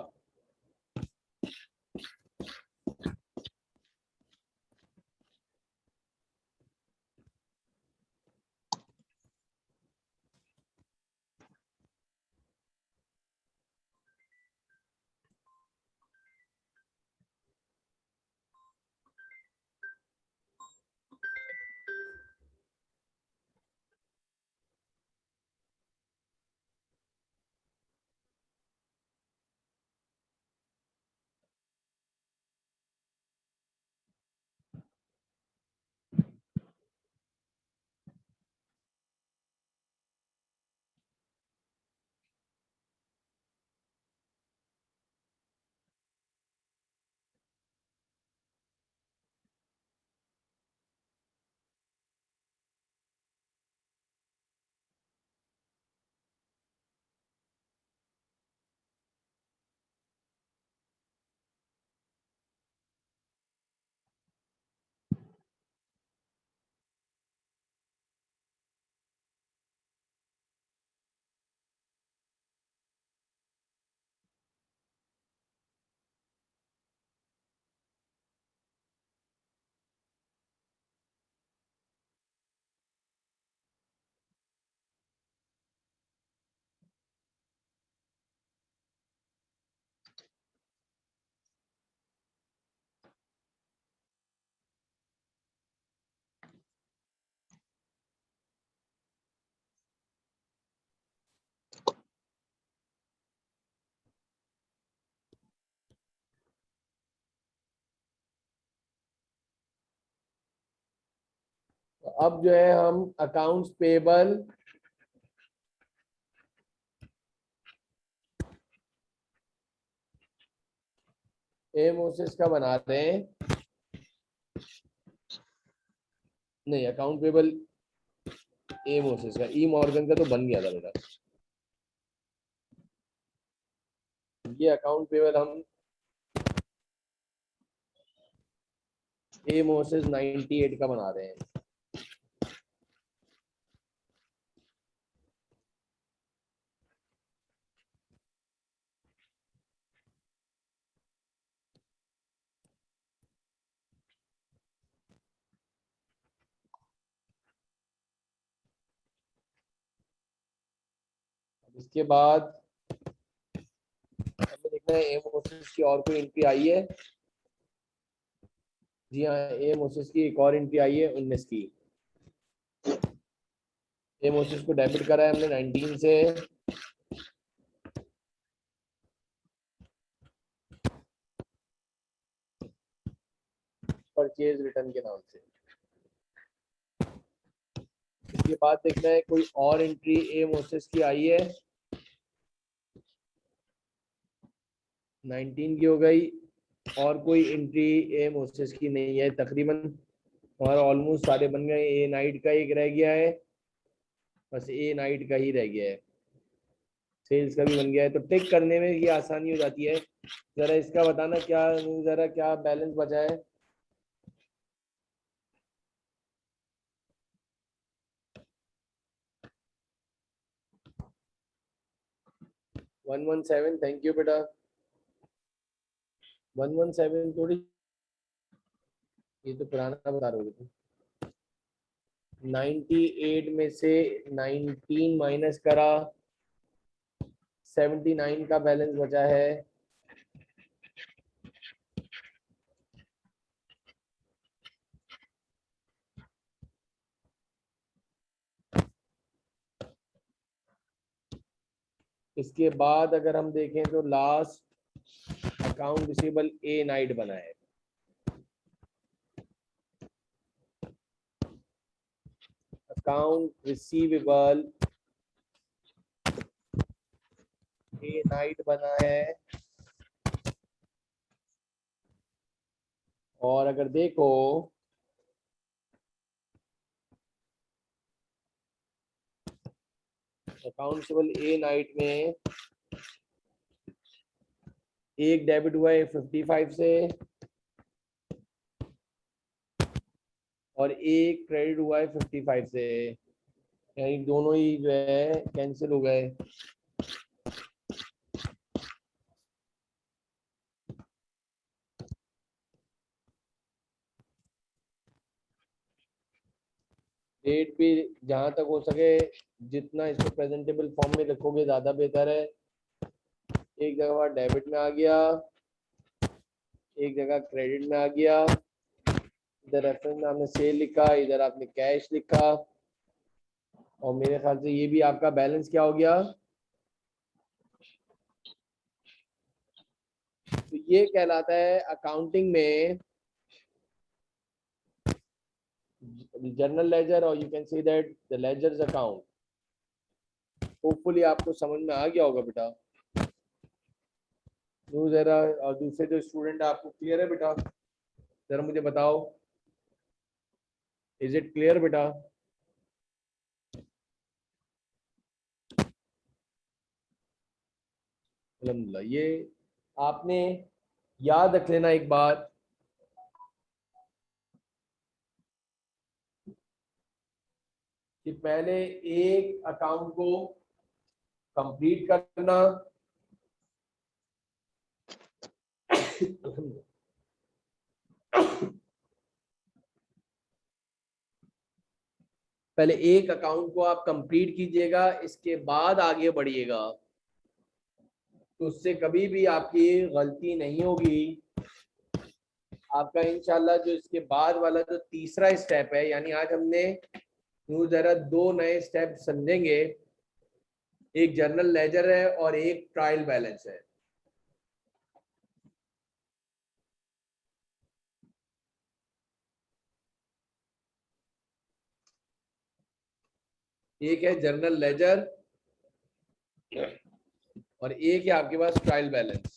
अब जो है हम अकाउंट्स पेबल एमओसिस का बना रहे हैं। नहीं, अकाउंट पेबल एमओसिस का, ई मॉर्गन का तो बन गया था बेटा। ये अकाउंट पेबल हम एमओसिस 98 का बना रहे हैं। इसके बाद हमें देखना है एमओसिस की और कोई एंट्री आई है। जी हाँ, एमओसिस की एक और एंट्री आई है 19 की। एमओसिस को डेबिट करा है हमने 19 से। परचेज रिटर्न के नाम से। इसके बाद देखना है कोई और एंट्री एमओसिस की आई है। 19 की हो गई, और कोई एंट्री एमओसिस की नहीं है। तकरीबन हमारा ऑलमोस्ट सारे बन गए। ए नाइट का एक रह गया है, बस ए नाइट का ही रह गया है। सेल्स का भी बन गया है, तो टिक करने में ये आसानी हो जाती है। जरा इसका बताना क्या, जरा क्या बैलेंस बचा है। 117, थैंक यू बेटा। 117 थोड़ी, ये तो पुराना बता रहे हो तुम। 98 में से 19 माइनस करा, 79 का बैलेंस बचा है। इसके बाद अगर हम देखें तो लास्ट अकाउंट रिसीवेबल ए नाइट बना है। अकाउंट रिसीवेबल ए नाइट बना है। और अगर देखो अकाउंट रिसीवेबल ए नाइट में एक डेबिट हुआ है 55 से, और एक क्रेडिट हुआ है 55 से, यानी दोनों ही जो है कैंसिल हो गए। डेट भी जहां तक हो सके जितना इसको प्रेजेंटेबल फॉर्म में लिखोगे ज्यादा बेहतर है। एक जगह डेबिट में आ गया, एक जगह क्रेडिट में आ गया। इधर रेफरेंस में आपने सेल लिखा, इधर आपने कैश लिखा, और मेरे ख्याल से ये भी आपका बैलेंस क्या हो गया। तो ये कहलाता है अकाउंटिंग में जर्नल लेजर, और you can see that the ledgers account. Hopefully आपको समझ में आ गया होगा बेटा। तो जरा और दूसरे जो स्टूडेंट है आपको क्लियर है बेटा, जरा मुझे बताओ, इज इट क्लियर बेटा। अल्हम्दुलिल्लाह। ये आपने याद रख लेना एक बात कि पहले एक अकाउंट को कंप्लीट करना, पहले एक अकाउंट को आप कंप्लीट कीजिएगा, इसके बाद आगे बढ़िएगा, तो उससे कभी भी आपकी गलती नहीं होगी। आपका इंशाल्लाह जो इसके बाद वाला जो तीसरा स्टेप है, यानी आज हमने जरा दो नए स्टेप समझेंगे। एक जर्नल लेजर है और एक ट्रायल बैलेंस है। एक है जर्नल लेजर और एक है आपके पास ट्रायल बैलेंस।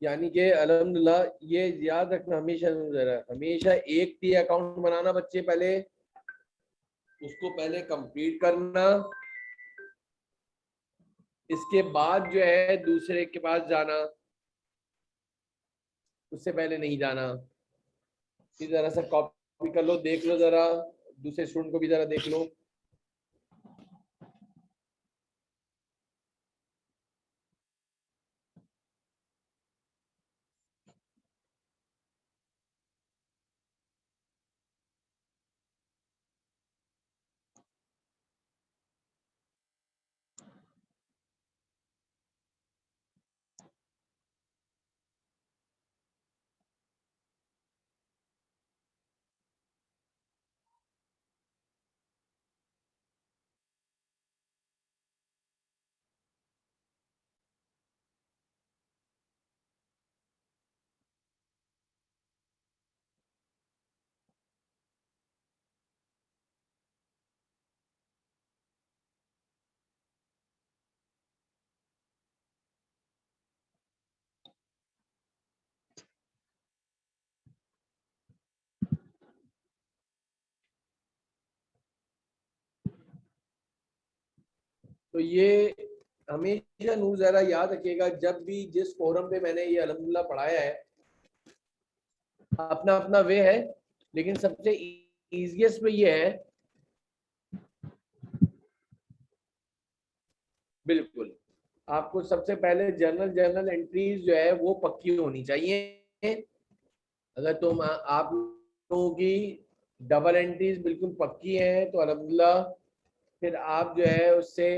यानी कि अल्हम्दुलिल्लाह ये याद रखना हमेशा, जरा हमेशा एक टी अकाउंट बनाना बच्चे, पहले उसको पहले कंप्लीट करना, इसके बाद जो है दूसरे के पास जाना, उससे पहले नहीं जाना। ये जरा सा कॉपी कर लो, देख लो जरा, दूसरे स्टूडेंट को भी जरा देख लो। तो ये हमेशा नूर जरा याद रखिएगा, जब भी जिस फोरम पे मैंने ये अल्हम्दुलिल्लाह पढ़ाया है, अपना अपना वे है, लेकिन सबसे इजीएस्ट वे ये है, बिल्कुल आपको सबसे पहले जर्नल जर्नल एंट्रीज जो है वो पक्की होनी चाहिए। अगर तुम आप लोगों की डबल एंट्रीज बिल्कुल पक्की हैं तो अल्हम्दुलिल्लाह फिर आप जो है उससे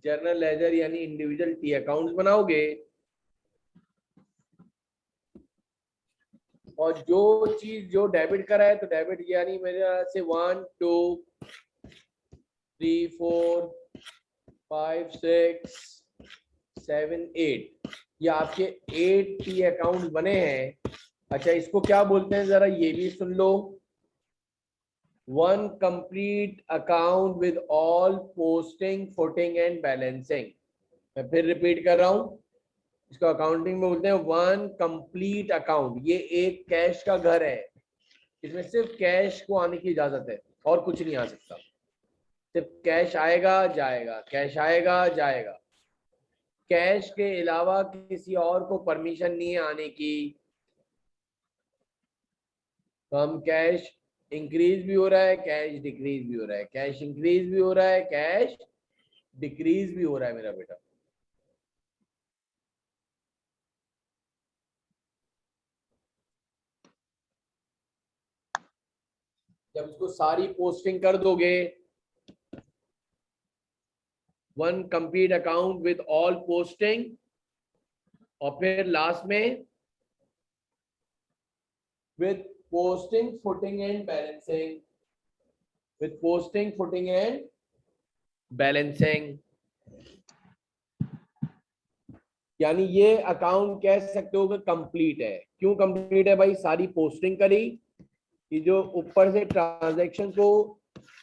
जर्नल लेजर यानी इंडिविजुअल टी अकाउंट्स बनाओगे, और जो चीज जो डेबिट करा है तो डेबिट यानी मेरे से 1 2 3 4 5 6 7 8, ये आपके 8 टी अकाउंट बने हैं। अच्छा, इसको क्या बोलते हैं जरा ये भी सुन लो। One complete account with all posting footing and balancing. मैं फिर रिपीट कर रहा हूं, इसको अकाउंटिंग में बोलते हैं वन कंप्लीट अकाउंट। ये एक कैश का घर है, इसमें सिर्फ कैश को आने की इजाजत है और कुछ नहीं आ सकता। सिर्फ कैश आएगा जाएगा, कैश आएगा जाएगा, कैश के अलावा किसी और को परमिशन नहीं है आने की। तो हम कैश इंक्रीज भी हो रहा है, कैश डिक्रीज भी हो रहा है, कैश इंक्रीज भी हो रहा है, कैश डिक्रीज भी हो रहा है मेरा बेटा। जब इसको सारी पोस्टिंग कर दोगे, one complete account with all posting, और फिर लास्ट में with posting footing and balancing, with posting footing and balancing, यानी ये अकाउंट कह सकते हो कि कंप्लीट है। क्यों कंप्लीट है भाई? सारी पोस्टिंग करी, कि जो ऊपर से ट्रांजैक्शन को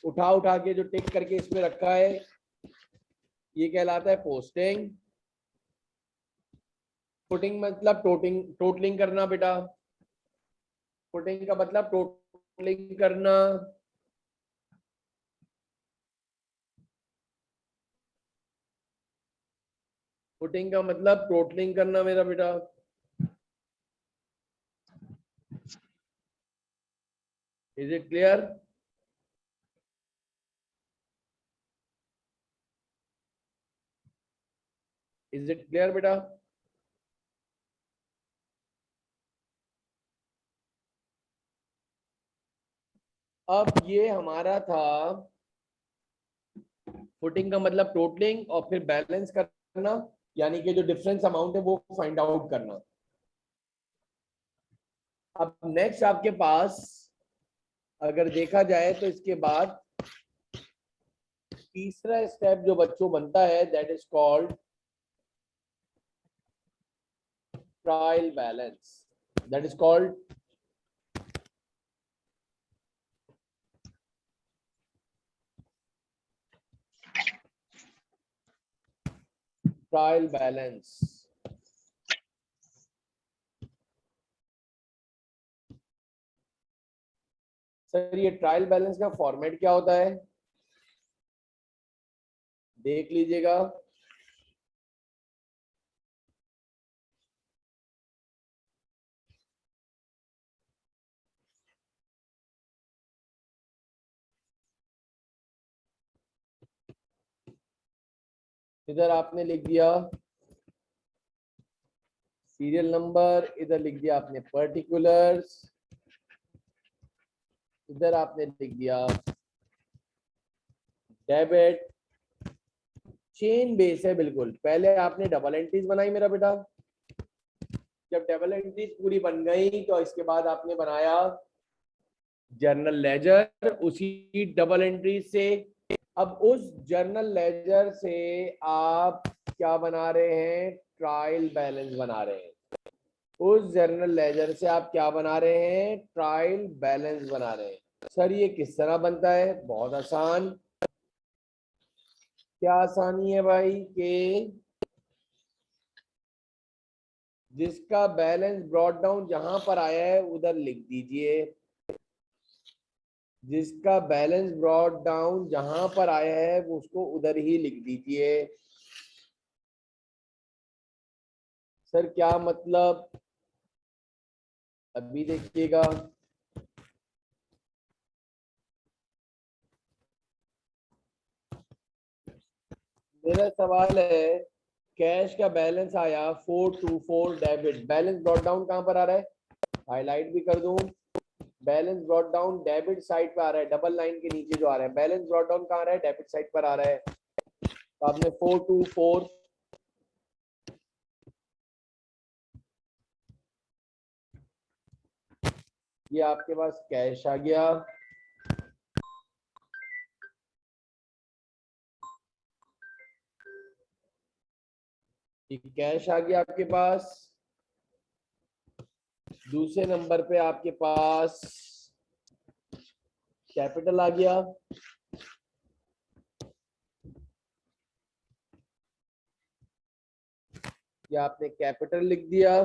उठा उठा के जो टिक करके इसमें रखा है, ये कहलाता है पोस्टिंग। फुटिंग मतलब टोटलिंग करना बेटा, फुटिंग का मतलब टोटलिंग करना, फुटिंग का मतलब टोटलिंग करना मेरा बेटा। Is it clear? Is it clear बेटा? अब ये हमारा था, फुटिंग का मतलब टोटलिंग, और फिर बैलेंस करना यानी कि जो डिफरेंस अमाउंट है वो फाइंड आउट करना। अब नेक्स्ट आपके पास अगर देखा जाए तो इसके बाद तीसरा स्टेप जो बच्चों बनता है, that is called trial balance, that is called trial balance. Sir ये ट्रायल बैलेंस का फॉर्मेट क्या होता है, देख लीजिएगा। इधर आपने लिख दिया सीरियल नंबर, इधर लिख दिया आपने पर्टिकुलर्स, इधर आपने लिख दिया डेबिट। चेन बेस है बिल्कुल। पहले आपने डबल एंट्रीज बनाई मेरा बेटा, जब डबल एंट्रीज पूरी बन गई तो इसके बाद आपने बनाया जर्नल लेजर उसी डबल एंट्री से। अब उस जर्नल लेजर से आप क्या बना रहे हैं, ट्रायल बैलेंस बना रहे हैं। उस जर्नल लेजर से आप क्या बना रहे हैं, ट्रायल बैलेंस बना रहे हैं। सर ये किस तरह बनता है, बहुत आसान। क्या आसानी है भाई, कि जिसका बैलेंस ब्रॉट डाउन जहां पर आया है उधर लिख दीजिए, जिसका बैलेंस ब्रॉट डाउन जहां पर आया है वो उसको उधर ही लिख दीजिए। सर क्या मतलब, अभी देखिएगा। मेरा सवाल है, कैश का बैलेंस आया 424 डेबिट, बैलेंस ब्रॉट डाउन कहां पर आ रहा है, हाईलाइट भी कर दूं। Balance brought down debit side पे आ रहा है, डबल लाइन के नीचे जो आ रहा है, बैलेंस ब्रॉट डाउन कहां आ रहा है, डेबिट साइड पर आ रहा है। तो आपने 424, ये आपके पास कैश आ गया। कैश आ गया आपके पास। दूसरे नंबर पे आपके पास कैपिटल आ गया। ये आपने कैपिटल लिख दिया।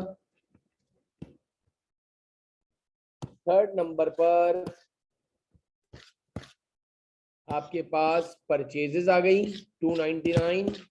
थर्ड नंबर पर आपके पास परचेजेस आ गई 299।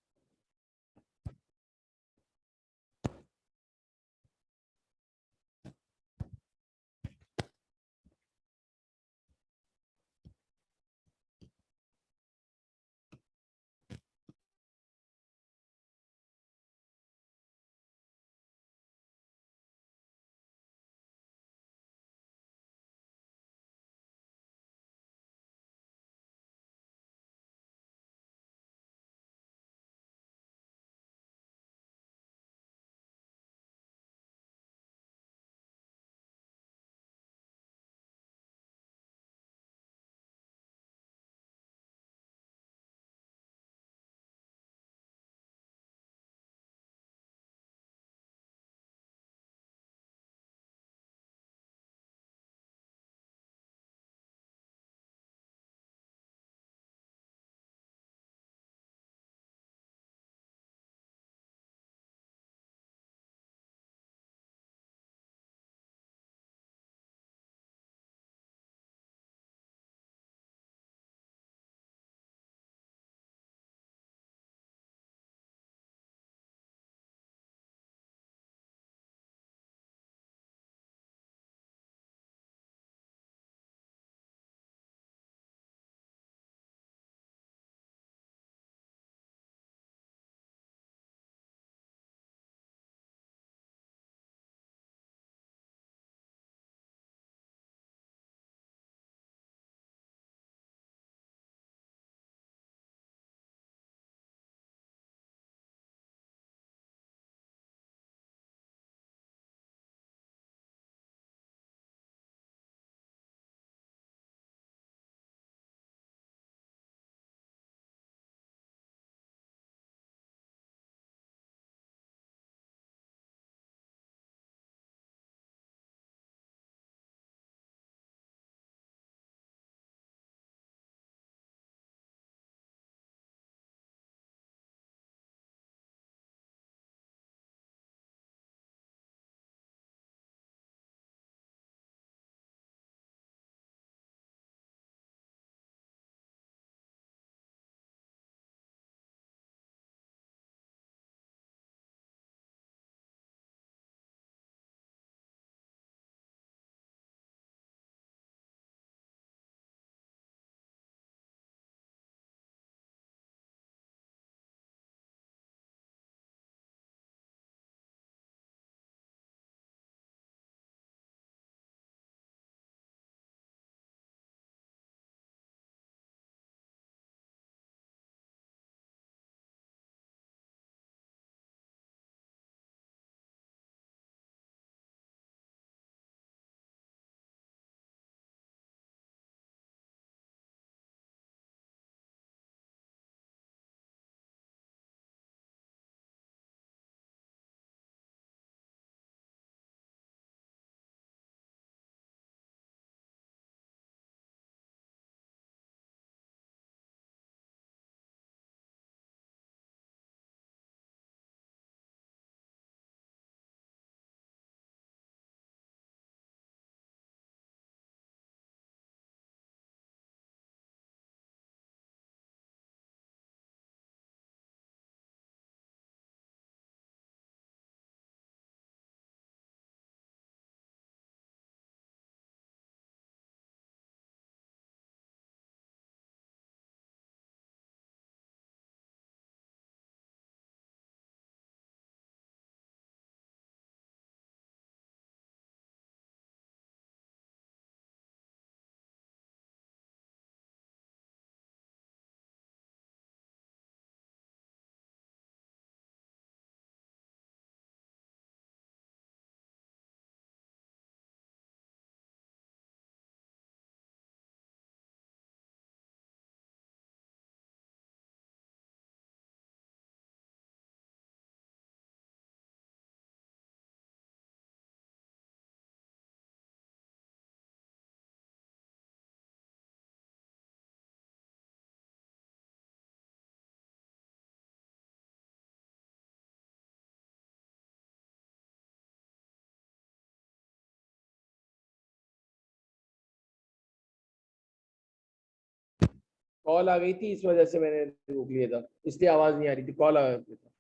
कॉल आ गई थी, इस वजह से मैंने रोक लिया था, इसलिए आवाज नहीं आ रही थी, कॉल आ गया था।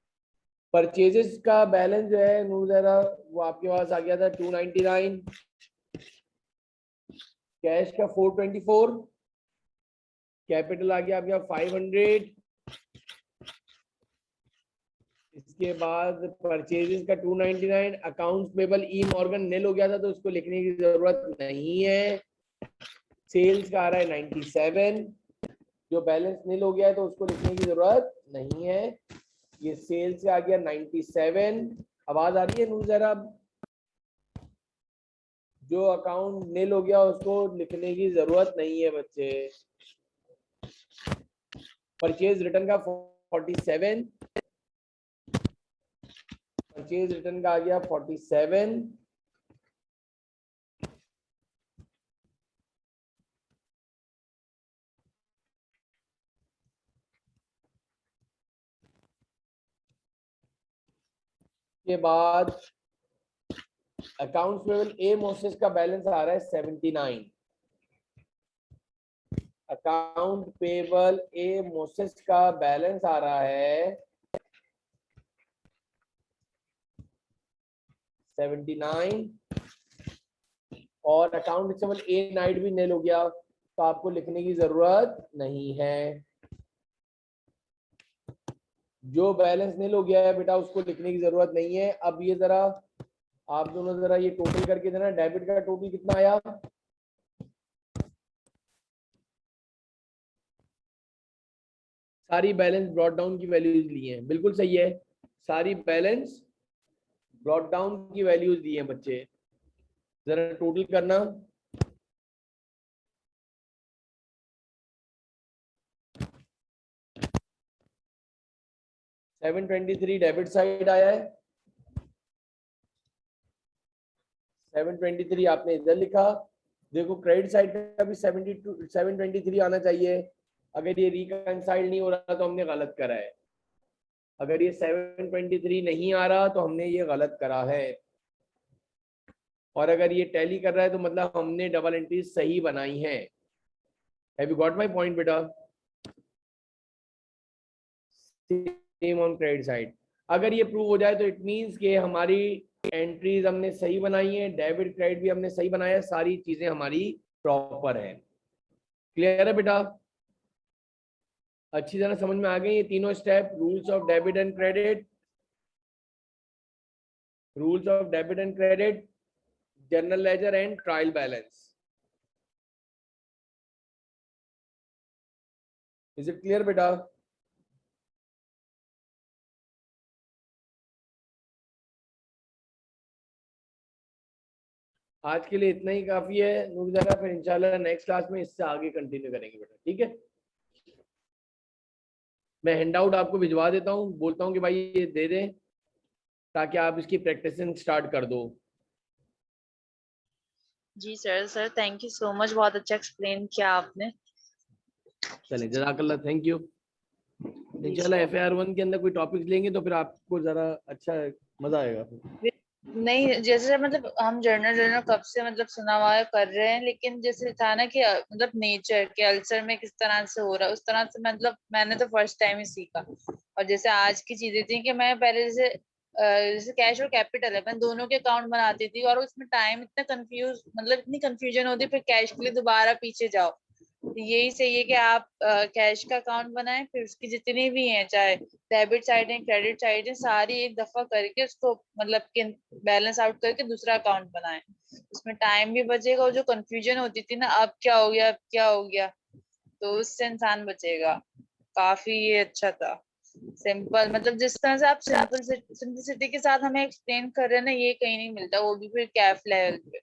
परचेजेस का बैलेंस जो है नूर जरा, वो आपके पास आ गया था 299, कैश का 424, कैपिटल आ गया आपका 500, इसके बाद परचेजेस का 299, अकाउंट्स पेबल ई मॉर्गन निल हो गया था तो उसको लिखने की जरूरत नहीं है। सेल्स का आ रहा है 97, जो बैलेंस निल हो गया है तो उसको लिखने की जरूरत नहीं है। ये सेल्स का आ गया 97। आवाज आ रही है नूर जरा? जो अकाउंट निल हो गया उसको लिखने की जरूरत नहीं है बच्चे। परचेज रिटर्न का 47, परचेज रिटर्न का आ गया 47। के बाद अकाउंट्स पेबल ए मोसेस का बैलेंस आ रहा है 79। अकाउंट पेबल ए मोसेस का बैलेंस आ रहा है 79, और अकाउंट रिसीवेबल ए नाइट भी निल हो गया तो आपको लिखने की जरूरत नहीं है। जो बैलेंस निल हो गया है बेटा उसको लिखने की जरूरत नहीं है। अब ये जरा आप दोनों जरा ये टोटल करके देना, डेबिट का टोटल कितना आया? सारी बैलेंस ब्रॉट डाउन की वैल्यूज ली हैं, बिल्कुल सही है। सारी बैलेंस ब्रॉट डाउन की वैल्यूज दी हैं बच्चे, जरा टोटल करना। $723 डेबिट साइड आया है, 723 आपने इधर लिखा। देखो क्रेडिट साइड का भी 723 आना चाहिए। अगर ये रिकंसाइल नहीं हो रहा तो हमने गलत करा है। अगर ये 723 नहीं आ रहा तो हमने ये गलत करा है, और अगर ये टैली कर रहा है तो मतलब हमने डबल एंट्री सही बनाई है। Have you got my point बेटा? Same on credit side. अगर ये प्रूव हो जाए तो इट मींस कि हमारी एंट्रीज हमने सही बनाई है, डेबिट क्रेडिट भी हमने सही बनाया है, सारी चीजें हमारी प्रॉपर है। क्लियर है बेटा? अच्छी तरह समझ में आ गई ये तीनों step, rules of debit and credit, rules of debit and credit, general ledger and trial balance. Is it clear बेटा? आज के लिए इतना ही काफी है नूर जरा, फिर इंशाल्लाह नेक्स्ट क्लास में इससे आगे कंटिन्यू करेंगे बेटा, ठीक है? मैं हैंडआउट आपको भिजवा देता हूँ, बोलता हूँ कि भाई ये दे दें ताकि आप इसकी प्रैक्टिसिंग स्टार्ट कर दो। जी sir thank you so much, बहुत अच्छा एक्सप्लेन किया आपने। चलें, जज़ाकल्लाह, थैंक यू। जी इंशाल्लाह सर। FAR1 के अंदर कोई टॉपिक्स लेंगे तो फिर आपको जरा अच्छा मजा आएगा। नहीं जैसे मतलब हम जर्नल जर्नल कब से मतलब सुना हुआ है कर रहे हैं, लेकिन जैसे था ना कि मतलब नेचर के अल्सर में किस तरह से हो रहा है उस तरह से मतलब मैंने तो फर्स्ट टाइम ही सीखा। और जैसे आज की चीजें थी कि मैं पहले जैसे कैश और कैपिटल है मैं दोनों के अकाउंट बनाती थी, और उसमें टाइम इतना कंफ्यूज मतलब इतनी कंफ्यूजन होती, फिर कैश के लिए दोबारा पीछे जाओ। तो यही सही है कि आप कैश का अकाउंट बनाएं, फिर उसकी जितनी भी हैं चाहे डेबिट साइड है क्रेडिट साइड है सारी एक दफा करके उसको मतलब बैलेंस आउट करके दूसरा अकाउंट बनाएं। उसमें टाइम भी बचेगा और जो कंफ्यूजन होती थी ना अब क्या हो गया अब क्या हो गया, तो उससे इंसान बचेगा। काफी ये अच्छा था, सिंपल मतलब जिस तरह से आप सिंपलिसिटी के साथ हमें एक्सप्लेन कर रहे हैं ना ये कहीं नहीं मिलता, वो भी फिर कैफ लेवल पे।